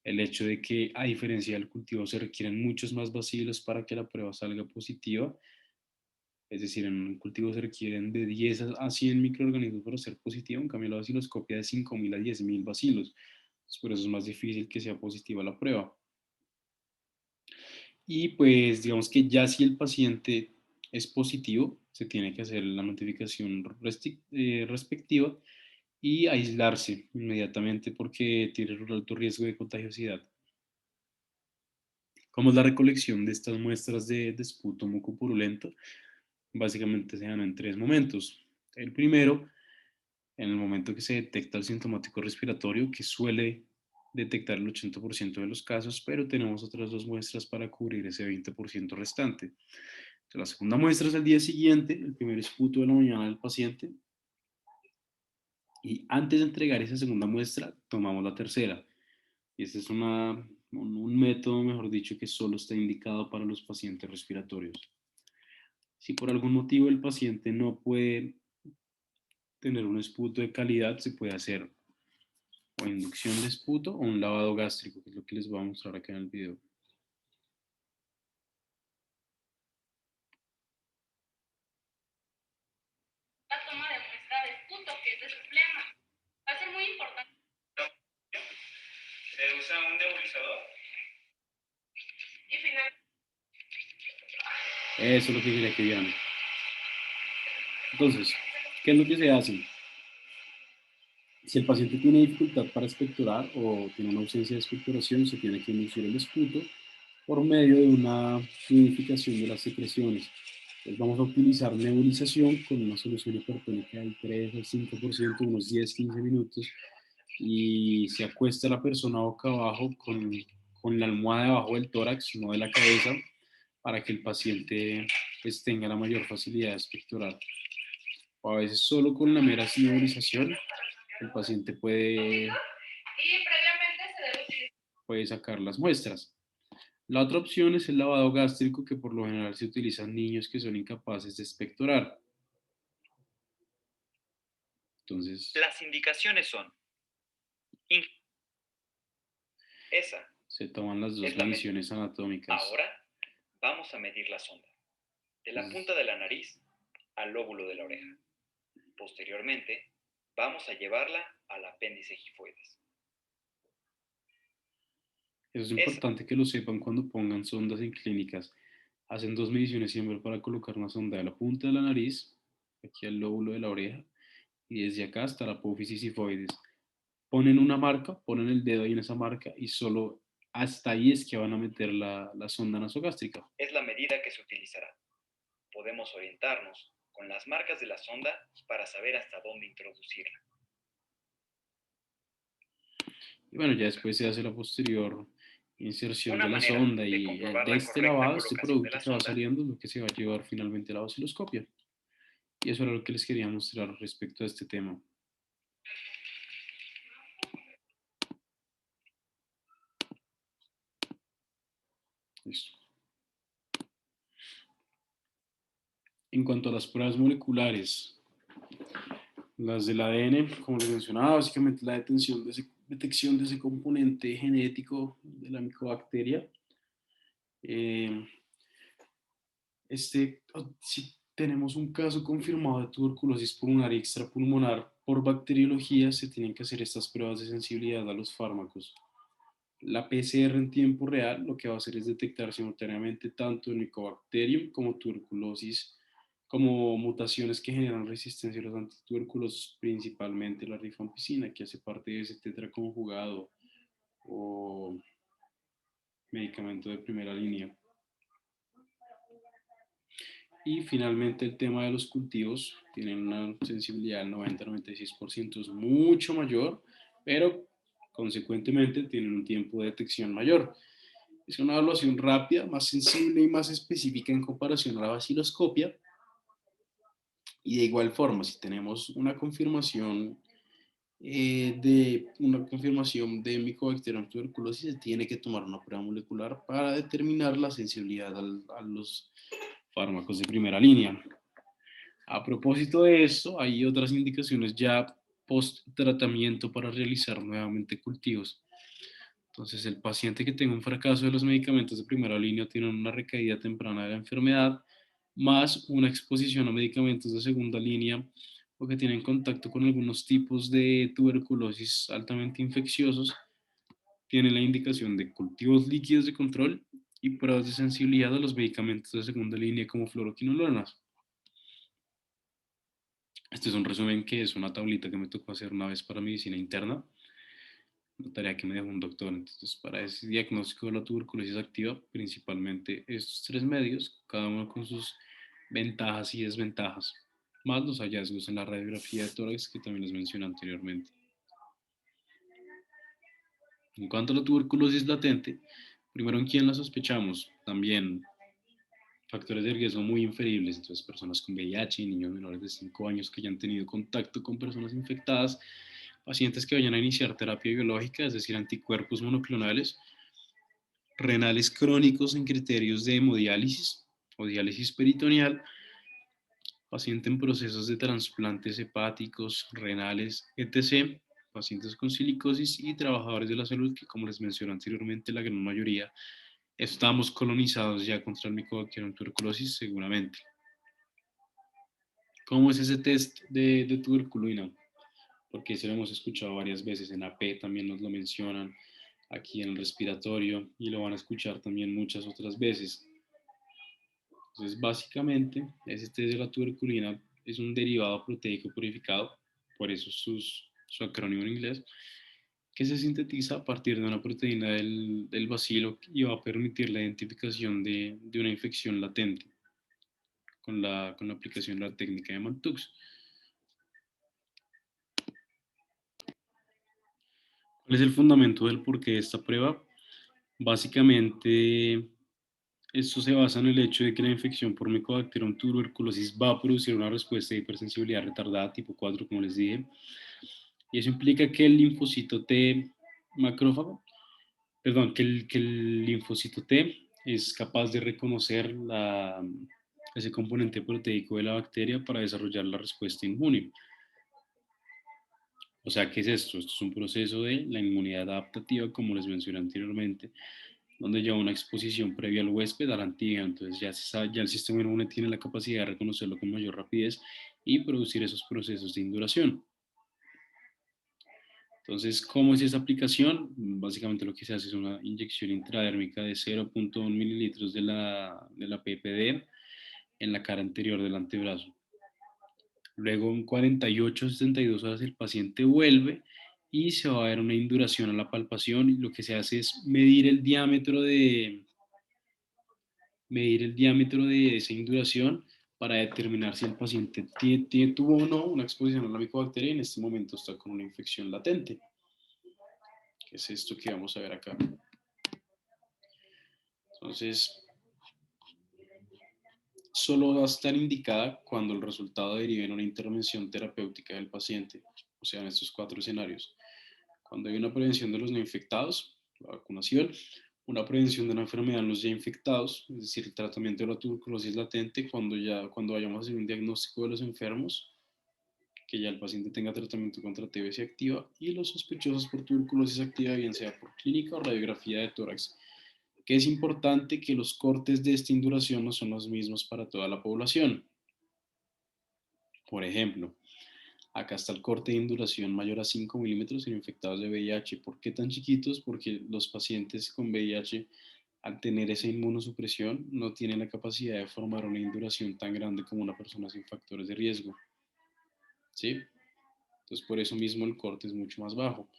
el hecho de que a diferencia del cultivo se requieren muchos más bacilos para que la prueba salga positiva, es decir, en un cultivo se requieren de 10 a 100 microorganismos para ser positivo, en cambio la baciloscopia de 5.000 a 10.000 bacilos. Entonces, por eso es más difícil que sea positiva la prueba. Y pues digamos que ya si el paciente es positivo, se tiene que hacer la notificación respectiva y aislarse inmediatamente porque tiene un alto riesgo de contagiosidad. ¿Cómo es la recolección de estas muestras de esputo mucopurulento? Básicamente se dan en tres momentos. El primero, en el momento que se detecta el sintomático respiratorio, que suele detectar el 80% de los casos, pero tenemos otras dos muestras para cubrir ese 20% restante. Entonces, la segunda muestra es el día siguiente, el primer esputo de la mañana del paciente, y antes de entregar esa segunda muestra, tomamos la tercera. Y este es un método, mejor dicho, que solo está indicado para los pacientes respiratorios. Si por algún motivo el paciente no puede tener un esputo de calidad, se puede hacer o inducción de esputo o un lavado gástrico, que es lo que les voy a mostrar acá en el video. La toma de muestra de esputo, que es de su flema. Va a ser muy importante. Se usa un nebulizador. Y finalmente. Eso es lo que quería que vieran. Entonces, ¿qué es lo que se hace? Si el paciente tiene dificultad para expectorar o tiene una ausencia de expectoración, se tiene que inducir el esputo por medio de una fluidificación de las secreciones. Entonces vamos a utilizar nebulización con una solución hipertónica del 3 al 5%, unos 10-15 minutos, y se acuesta la persona boca abajo con la almohada debajo del tórax, no de la cabeza, para que el paciente pues tenga la mayor facilidad de expectorar. O a veces solo con la mera nebulización el paciente puede sacar las muestras. La otra opción es el lavado gástrico, que por lo general se utiliza en niños que son incapaces de expectorar. Entonces, Las indicaciones son, in- esa se toman las dos es la mediciones anatómicas. Ahora vamos a medir la sonda, de la punta de la nariz al lóbulo de la oreja. Posteriormente, vamos a llevarla al apéndice gifoides. Eso es importante que lo sepan cuando pongan sondas en clínicas. Hacen dos mediciones siempre para colocar una sonda de la punta de la nariz, aquí al lóbulo de la oreja, y desde acá hasta la apófisis sifoides. Ponen una marca, ponen el dedo ahí en esa marca y solo hasta ahí es que van a meter la sonda nasogástrica. Es la medida que se utilizará. Podemos orientarnos con las marcas de la sonda para saber hasta dónde introducirla. Y bueno, ya después se hace la posterior inserción Una de la manera sonda de y comprobar de la este correcta lavado, este colocación de producto la que va sonda saliendo es lo que se va a llevar finalmente a la osciloscopia. Y eso era lo que les quería mostrar respecto a este tema. Listo. En cuanto a las pruebas moleculares, las del ADN, como les mencionaba, básicamente la detección de ese componente genético de la micobacteria. Si tenemos un caso confirmado de tuberculosis pulmonar y extrapulmonar por bacteriología, se tienen que hacer estas pruebas de sensibilidad a los fármacos. La PCR en tiempo real lo que va a hacer es detectar simultáneamente tanto el Mycobacterium como tuberculosis, como mutaciones que generan resistencia a los antituberculosos, principalmente la rifampicina, que hace parte de ese tetraconjugado o medicamento de primera línea. Y finalmente el tema de los cultivos, tienen una sensibilidad del 90-96%, es mucho mayor, pero consecuentemente tienen un tiempo de detección mayor. Es una evaluación rápida, más sensible y más específica en comparación a la vaciloscopia. Y de igual forma, si tenemos una confirmación de Mycobacterium tuberculosis, se tiene que tomar una prueba molecular para determinar la sensibilidad a los fármacos de primera línea. A propósito de esto, hay otras indicaciones ya post tratamiento para realizar nuevamente cultivos. Entonces, el paciente que tenga un fracaso de los medicamentos de primera línea tiene una recaída temprana de la enfermedad, más una exposición a medicamentos de segunda línea o que tienen contacto con algunos tipos de tuberculosis altamente infecciosos, tiene la indicación de cultivos líquidos de control y pruebas de sensibilidad a los medicamentos de segunda línea como fluoroquinolonas. Este es un resumen que es una tablita que me tocó hacer una vez para medicina interna, una tarea que me dejó un doctor. Entonces, para ese diagnóstico de la tuberculosis activa, principalmente estos tres medios, cada uno con sus ventajas y desventajas, más los hallazgos en la radiografía de tórax que también les mencioné anteriormente. En cuanto a la tuberculosis latente, primero en quién la sospechamos, también factores de riesgo muy inferibles, entonces personas con VIH, niños menores de 5 años que ya han tenido contacto con personas infectadas, pacientes que vayan a iniciar terapia biológica, es decir, anticuerpos monoclonales, renales crónicos en criterios de hemodiálisis o diálisis peritoneal, paciente en procesos de trasplantes hepáticos, renales, etc., pacientes con silicosis y trabajadores de la salud que, como les mencioné anteriormente, la gran mayoría estamos colonizados ya contra el Mycobacterium tuberculosis seguramente. ¿Cómo es ese test de tuberculina? Porque eso lo hemos escuchado varias veces, en AP también nos lo mencionan, aquí en el respiratorio, y lo van a escuchar también muchas otras veces. Entonces, básicamente, ese test de la tuberculina es un derivado proteico purificado, por eso su acrónimo en inglés, que se sintetiza a partir de una proteína del bacilo y va a permitir la identificación de una infección latente con la aplicación de la técnica de Mantux. ¿Cuál es el fundamento del porqué de esta prueba? Básicamente Esto se basa en el hecho de que la infección por Mycobacterium tuberculosis va a producir una respuesta de hipersensibilidad retardada tipo 4, como les dije, y eso implica que el linfocito T macrófago, perdón, que el linfocito T es capaz de reconocer ese componente proteico de la bacteria para desarrollar la respuesta inmune. O sea, ¿qué es esto? Esto es un proceso de la inmunidad adaptativa, como les mencioné anteriormente, donde ya una exposición previa al huésped al antígeno, entonces ya el sistema inmune tiene la capacidad de reconocerlo con mayor rapidez y producir esos procesos de induración. Entonces, ¿cómo es esa aplicación? Básicamente lo que se hace es una inyección intradérmica de 0.1 mililitros de la PPD en la cara anterior del antebrazo. Luego, en 48 a 72 horas, el paciente vuelve y se va a ver una induración a la palpación y lo que se hace es medir el diámetro de esa induración para determinar si el paciente tuvo o no una exposición a la micobacteria y en este momento está con una infección latente, que es esto que vamos a ver acá. Entonces, solo va a estar indicada cuando el resultado derive en una intervención terapéutica del paciente, o sea, en estos 4 escenarios. Cuando hay una prevención de los no infectados, la vacunación, una prevención de una enfermedad en los ya infectados, es decir, el tratamiento de la tuberculosis latente, cuando vayamos a hacer un diagnóstico de los enfermos, que ya el paciente tenga tratamiento contra TBC activa, y los sospechosos por tuberculosis activa, bien sea por clínica o radiografía de tórax, que es importante que los cortes de esta induración no son los mismos para toda la población. Por ejemplo, acá está el corte de induración mayor a 5 milímetros en infectados de VIH. ¿Por qué tan chiquitos? Porque los pacientes con VIH, al tener esa inmunosupresión, no tienen la capacidad de formar una induración tan grande como una persona sin factores de riesgo. ¿Sí? Entonces, por eso mismo el corte es mucho más bajo.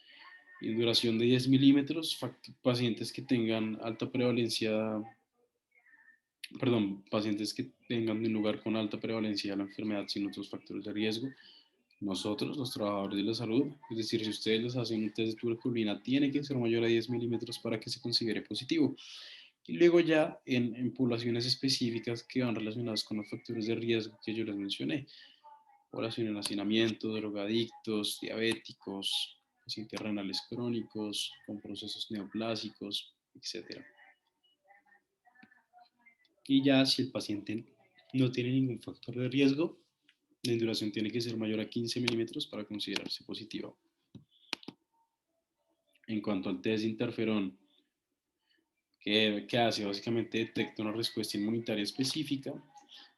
Induración de 10 milímetros, pacientes que tengan alta prevalencia, perdón, pacientes que tengan un lugar con alta prevalencia de la enfermedad sin otros factores de riesgo. Nosotros, los trabajadores de la salud, es decir, si ustedes les hacen un test de tuberculina, tiene que ser mayor a 10 milímetros para que se considere positivo. Y luego ya en poblaciones específicas que van relacionadas con los factores de riesgo que yo les mencioné, población en hacinamiento, drogadictos, diabéticos, pacientes renales crónicos, con procesos neoplásicos, etc. Y ya si el paciente no tiene ningún factor de riesgo, la induración tiene que ser mayor a 15 milímetros para considerarse positiva. En cuanto al test de interferón, que hace básicamente detecta una respuesta inmunitaria específica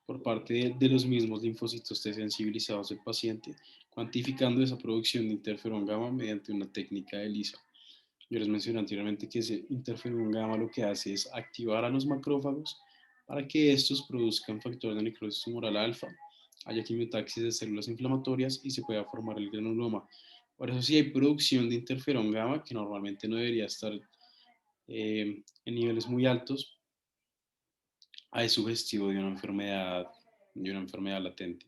por parte de los mismos linfocitos T sensibilizados del paciente, cuantificando esa producción de interferón gamma mediante una técnica de ELISA. Yo les mencioné anteriormente que ese interferón gamma lo que hace es activar a los macrófagos para que estos produzcan factor de necrosis tumoral alfa, haya quimiotaxis de células inflamatorias y se pueda formar el granuloma. Por eso sí hay producción de interferón gamma, que normalmente no debería estar en niveles muy altos, hay sugestivo de una enfermedad latente.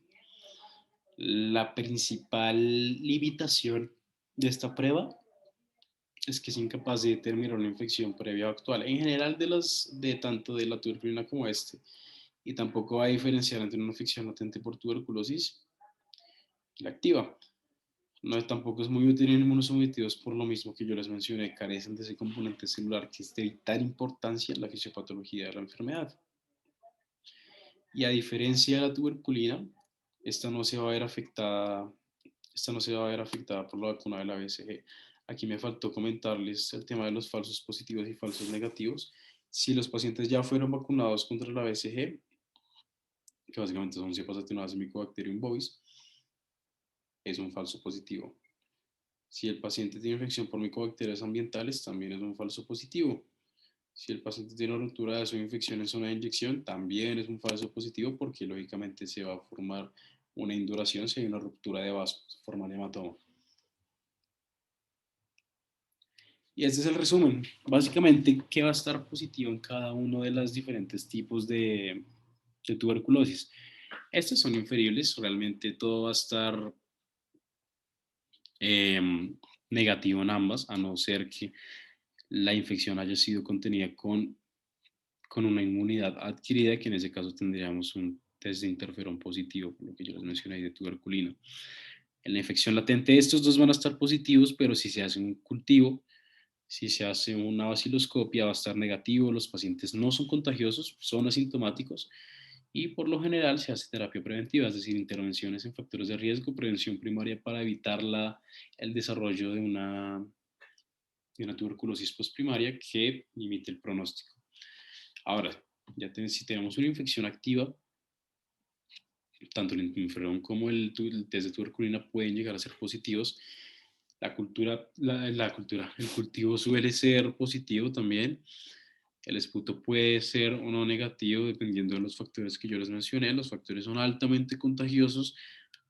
La principal limitación de esta prueba es que es incapaz de determinar una infección previa o actual, en general de tanto de la tuberculina como y tampoco va a diferenciar entre una infección latente por tuberculosis y la activa. No, tampoco es muy útil en inmunosometidos por lo mismo que yo les mencioné, carecen de ese componente celular que es de vital importancia en la fisiopatología de la enfermedad. Y a diferencia de la tuberculina, esta no se va a ver afectada, esta no se va a ver afectada por la vacuna de la BCG. Aquí me faltó comentarles el tema de los falsos positivos y falsos negativos. Si los pacientes ya fueron vacunados contra la BCG, que básicamente son cepas atenuadas de Mycobacterium bovis, es un falso positivo. Si el paciente tiene infección por micobacterias ambientales, también es un falso positivo. Si el paciente tiene una ruptura de su infección en zona de inyección, también es un falso positivo porque lógicamente se va a formar una induración si hay una ruptura de vaso, se forma un hematoma. Y este es el resumen. Básicamente, ¿qué va a estar positivo en cada uno de los diferentes tipos de tuberculosis? Estos son inferibles, realmente todo va a estar negativo en ambas, a no ser que la infección haya sido contenida con con una inmunidad adquirida, que en ese caso tendríamos un test de interferón positivo, por lo que yo les mencioné ahí de tuberculina. En la infección latente estos dos van a estar positivos, pero si se hace un cultivo, si se hace una vaciloscopia va a estar negativo, los pacientes no son contagiosos, son asintomáticos y por lo general se hace terapia preventiva, es decir, intervenciones en factores de riesgo, prevención primaria para evitar el desarrollo de una tuberculosis postprimaria que limite el pronóstico. Ahora, si tenemos una infección activa, tanto el interferón como el test de tuberculina pueden llegar a ser positivos. El cultivo suele ser positivo también. El esputo puede ser o no negativo dependiendo de los factores que yo les mencioné. Los factores son altamente contagiosos,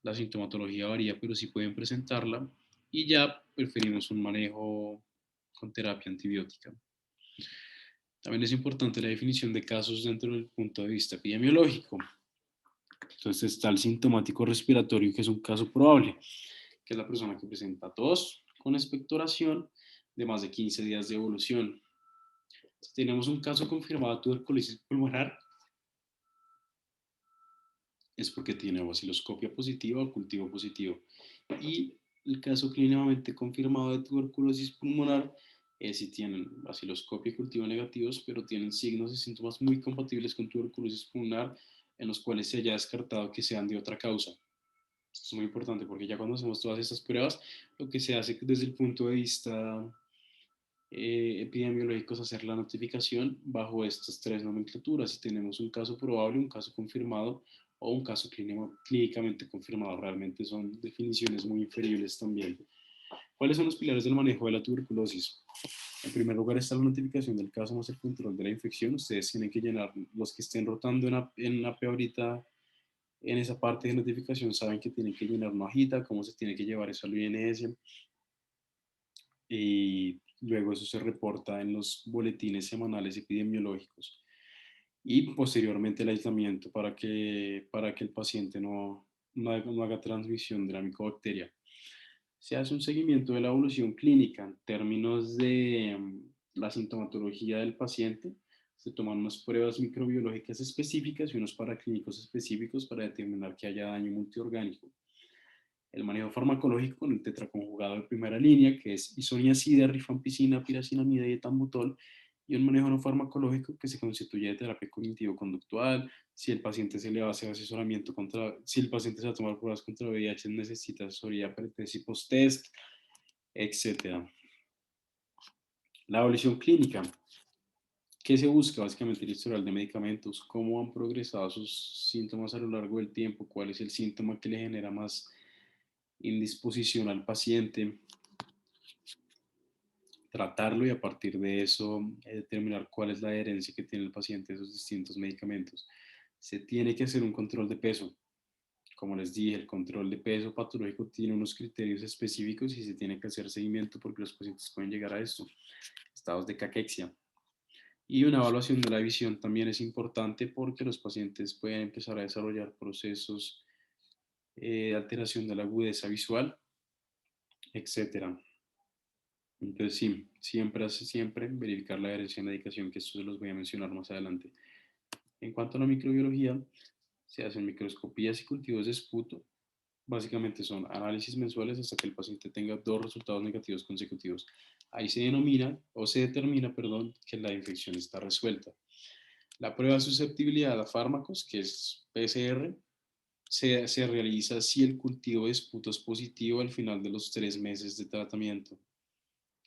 la sintomatología varía, pero sí pueden presentarla. Y ya preferimos un manejo con terapia antibiótica. También es importante la definición de casos dentro del punto de vista epidemiológico. Entonces está el sintomático respiratorio, que es un caso probable, que es la persona que presenta tos con expectoración de más de 15 días de evolución. Si tenemos un caso confirmado de tuberculosis pulmonar, es porque tiene vaciloscopia positiva o cultivo positivo. Y el caso clínicamente confirmado de tuberculosis pulmonar es si tienen vaciloscopia y cultivo negativos, pero tienen signos y síntomas muy compatibles con tuberculosis pulmonar, en los cuales se haya descartado que sean de otra causa. Esto es muy importante porque ya cuando hacemos todas estas pruebas, lo que se hace desde el punto de vista epidemiológico es hacer la notificación bajo estas tres nomenclaturas. Si tenemos un caso probable, un caso confirmado o un caso clínicamente confirmado, realmente son definiciones muy inferibles también. ¿Cuáles son los pilares del manejo de la tuberculosis? En primer lugar está la notificación del caso más el control de la infección. Ustedes tienen que llenar, los que estén rotando en AP ahorita, en esa parte de notificación saben que tienen que llenar una hojita, cómo se tiene que llevar eso al INS, y luego eso se reporta en los boletines semanales epidemiológicos y posteriormente el aislamiento para que el paciente no haga transmisión de la micobacteria. Se hace un seguimiento de la evolución clínica en términos de la sintomatología del paciente. Se toman unas pruebas microbiológicas específicas y unos paraclínicos específicos para determinar que haya daño multiorgánico. El manejo farmacológico con el tetraconjugado de primera línea, que es isoniazida, rifampicina, piracinamida y etambutol, y un manejo no farmacológico que se constituye de terapia cognitivo-conductual. Si el paciente se le va a hacer asesoramiento si el paciente se va a tomar pruebas contra VIH, necesita asesoría pre-test y post-test, etc. La evaluación clínica. ¿Qué se busca? Básicamente el historial de medicamentos, cómo han progresado sus síntomas a lo largo del tiempo, cuál es el síntoma que le genera más indisposición al paciente, tratarlo y a partir de eso determinar cuál es la adherencia que tiene el paciente a esos distintos medicamentos. Se tiene que hacer un control de peso. Como les dije, el control de peso patológico tiene unos criterios específicos y se tiene que hacer seguimiento porque los pacientes pueden llegar a esto, estados de caquexia. Y una evaluación de la visión también es importante porque los pacientes pueden empezar a desarrollar procesos de alteración de la agudeza visual, etcétera. Entonces, sí, siempre verificar la adherencia de medicación, que esto se los voy a mencionar más adelante. En cuanto a la microbiología, se hacen microscopías y cultivos de esputo. Básicamente son análisis mensuales hasta que el paciente tenga 2 resultados negativos consecutivos. Ahí se determina, que la infección está resuelta. La prueba de susceptibilidad a fármacos, que es PCR, se realiza si el cultivo de esputo es positivo al final de los 3 meses de tratamiento.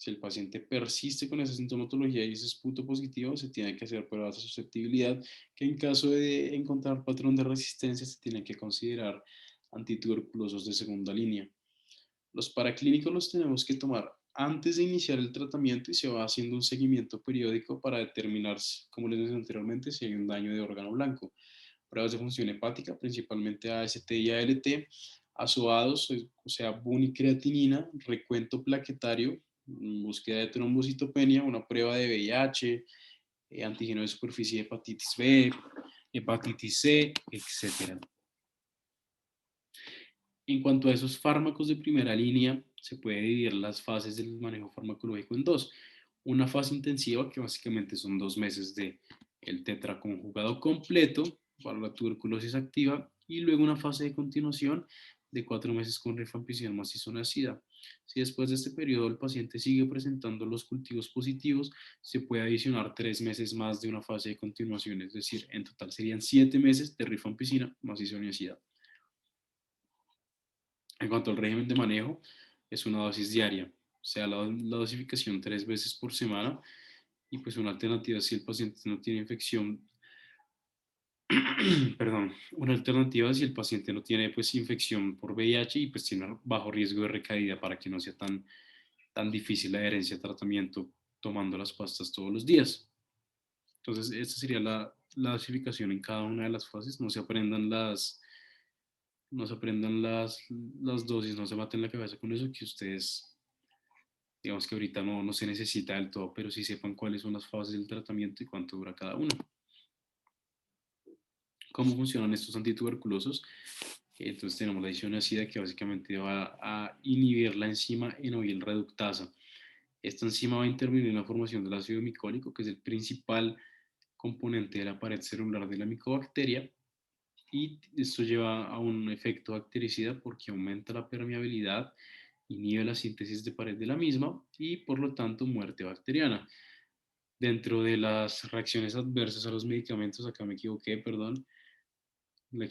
Si el paciente persiste con esa sintomatología y ese esputo positivo, se tiene que hacer pruebas de susceptibilidad, que en caso de encontrar patrón de resistencia se tienen que considerar antituberculosos de segunda línea. Los paraclínicos los tenemos que tomar antes de iniciar el tratamiento y se va haciendo un seguimiento periódico para determinar, como les dije anteriormente, si hay un daño de órgano blanco. Pruebas de función hepática, principalmente AST y ALT, asoados, o sea, bunicreatinina, recuento plaquetario, búsqueda de trombocitopenia, una prueba de VIH, antígeno de superficie de hepatitis B, hepatitis C, etc. En cuanto a esos fármacos de primera línea, se puede dividir las fases del manejo farmacológico en dos. Una fase intensiva, que básicamente son 2 meses de el tetraconjugado completo para la tuberculosis activa y luego una fase de continuación de 4 meses con rifampicina más isoniazida. Si después de este periodo el paciente sigue presentando los cultivos positivos, se puede adicionar 3 meses más de una fase de continuación, es decir, en total serían 7 meses de rifampicina más isoniazida. En cuanto al régimen de manejo, es una dosis diaria, o sea, la dosificación 3 veces por semana y pues una alternativa si el paciente no tiene infección, perdón, una alternativa si el paciente no tiene pues infección por VIH y pues tiene bajo riesgo de recaída para que no sea tan difícil la adherencia al tratamiento tomando las pastas todos los días. Entonces, esta sería la dosificación en cada una de las fases. No se aprendan las dosis, no se maten la cabeza con eso, que ustedes, digamos que ahorita no se necesita del todo, pero sí sepan cuáles son las fases del tratamiento y cuánto dura cada uno. ¿Cómo funcionan estos antituberculosos? Entonces tenemos la isoniazida que básicamente va a inhibir la enzima enoil reductasa. Esta enzima va a intervenir en la formación del ácido micólico, que es el principal componente de la pared celular de la micobacteria, y esto lleva a un efecto bactericida porque aumenta la permeabilidad, inhibe la síntesis de pared de la misma y por lo tanto muerte bacteriana. Dentro de las reacciones adversas a los medicamentos, acá me equivoqué, perdón, de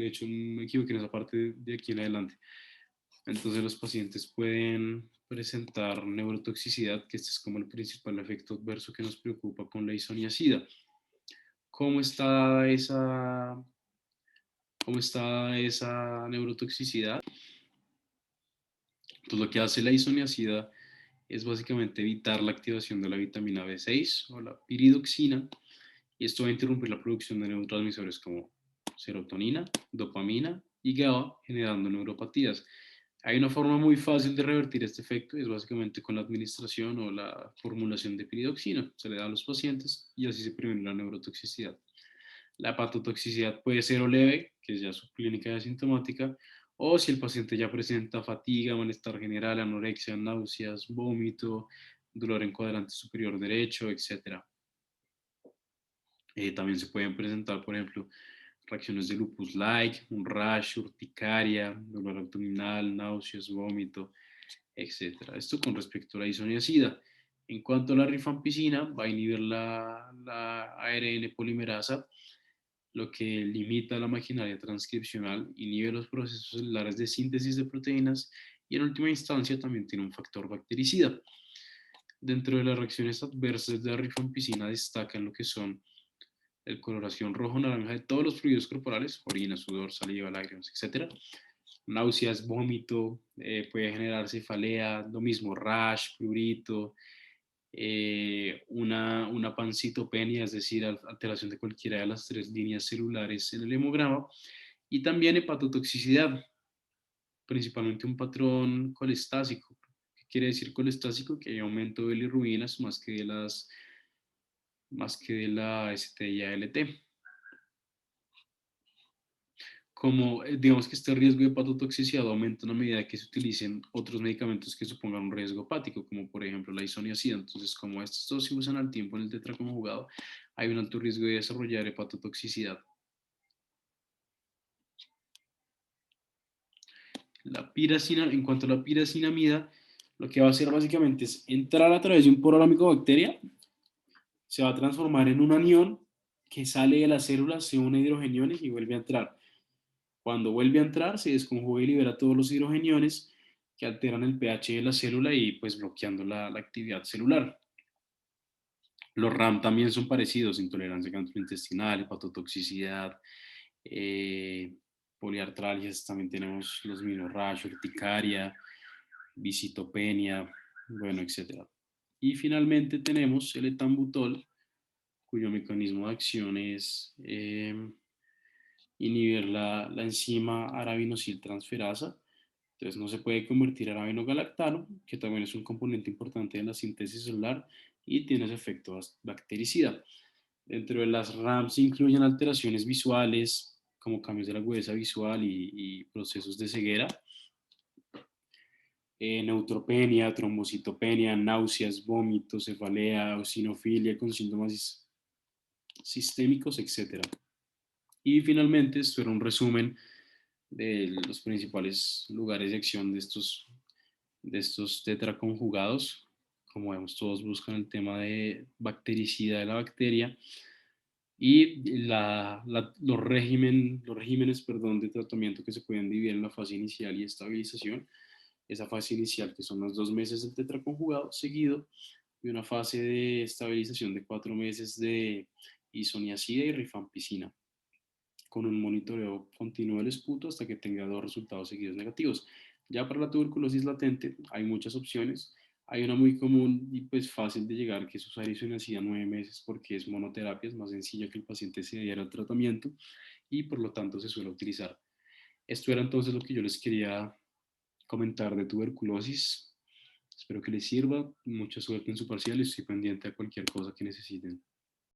hecho me equivoqué en esa parte de aquí en adelante. Entonces los pacientes pueden presentar neurotoxicidad, que este es como el principal efecto adverso que nos preocupa con la isoniazida. ¿Cómo está esa, cómo está esa neurotoxicidad? Pues lo que hace la isoniazida es básicamente evitar la activación de la vitamina B6 o la piridoxina, y esto va a interrumpir la producción de neurotransmisores como serotonina, dopamina y GABA, generando neuropatías. Hay una forma muy fácil de revertir este efecto, es básicamente con la administración o la formulación de piridoxina. Se le da a los pacientes y así se previene la neurotoxicidad. La hepatotoxicidad puede ser o leve, que es ya subclínica y asintomática, o si el paciente ya presenta fatiga, malestar general, anorexia, náuseas, vómito, dolor en cuadrante superior derecho, etc. También se pueden presentar, por ejemplo, reacciones de lupus-like, un rash, urticaria, dolor abdominal, náuseas, vómito, etc. Esto con respecto a la isoniazida. En cuanto a la rifampicina, va a inhibir la ARN polimerasa, lo que limita la maquinaria transcripcional, inhibe los procesos celulares de síntesis de proteínas y en última instancia también tiene un factor bactericida. Dentro de las reacciones adversas de la rifampicina destacan lo que son la coloración rojo-naranja de todos los fluidos corporales, orina, sudor, saliva, lágrimas, etc. Náuseas, vómito, puede generar cefalea, lo mismo rash, prurito, una pancitopenia, es decir, alteración de cualquiera de las 3 líneas celulares en el hemograma, y también hepatotoxicidad, principalmente un patrón colestásico. ¿Qué quiere decir colestásico? Que hay aumento de bilirrubinas más que de la ST-ALT. Como digamos que este riesgo de hepatotoxicidad aumenta a medida que se utilicen otros medicamentos que supongan un riesgo hepático, como por ejemplo la isoniazida. Entonces, como estos dos se usan al tiempo en el tetraconjugado, hay un alto riesgo de desarrollar hepatotoxicidad. La piracina, en cuanto a la piracinamida, lo que va a hacer básicamente es entrar a través de un poro a la micobacteria, se va a transformar en un anión que sale de las células, se une a hidrogeniones y vuelve a entrar. Cuando vuelve a entrar, se desconjuga y libera todos los hidrogeniones que alteran el pH de la célula y pues bloqueando la actividad celular. Los RAM también son parecidos, intolerancia gastrointestinal, hepatotoxicidad, eh, poliartralgias, también tenemos los mismos rash, urticaria, visitopenia, bueno, etc. Y finalmente tenemos el etambutol, cuyo mecanismo de acción es inhibir la enzima arabinosiltransferasa. Entonces no se puede convertir a arabinogalactano, que también es un componente importante en la síntesis celular y tiene ese efecto bactericida. Dentro de las RAMs se incluyen alteraciones visuales, como cambios de la agudeza visual y procesos de ceguera, neutropenia, trombocitopenia, náuseas, vómitos, cefalea, eosinofilia con síntomas sistémicos, etc. Y finalmente, esto era un resumen de los principales lugares de acción de estos tetraconjugados. Como vemos, todos buscan el tema de bactericida de la bacteria y los regímenes, perdón, de tratamiento que se pueden dividir en la fase inicial y estabilización. Esa fase inicial, que son los 2 meses del tetraconjugado, seguido de una fase de estabilización de 4 meses de isoniazida y rifampicina, con un monitoreo continuo del esputo hasta que tenga 2 resultados seguidos negativos. Ya para la tuberculosis latente hay muchas opciones. Hay una muy común y pues fácil de llegar, que es usar isoniazida 9 meses, porque es monoterapia, es más sencilla que el paciente se adhiera al tratamiento y por lo tanto se suele utilizar. Esto era entonces lo que yo les quería comentar de tuberculosis. Espero que les sirva. Mucha suerte en su parcial y estoy pendiente a cualquier cosa que necesiten.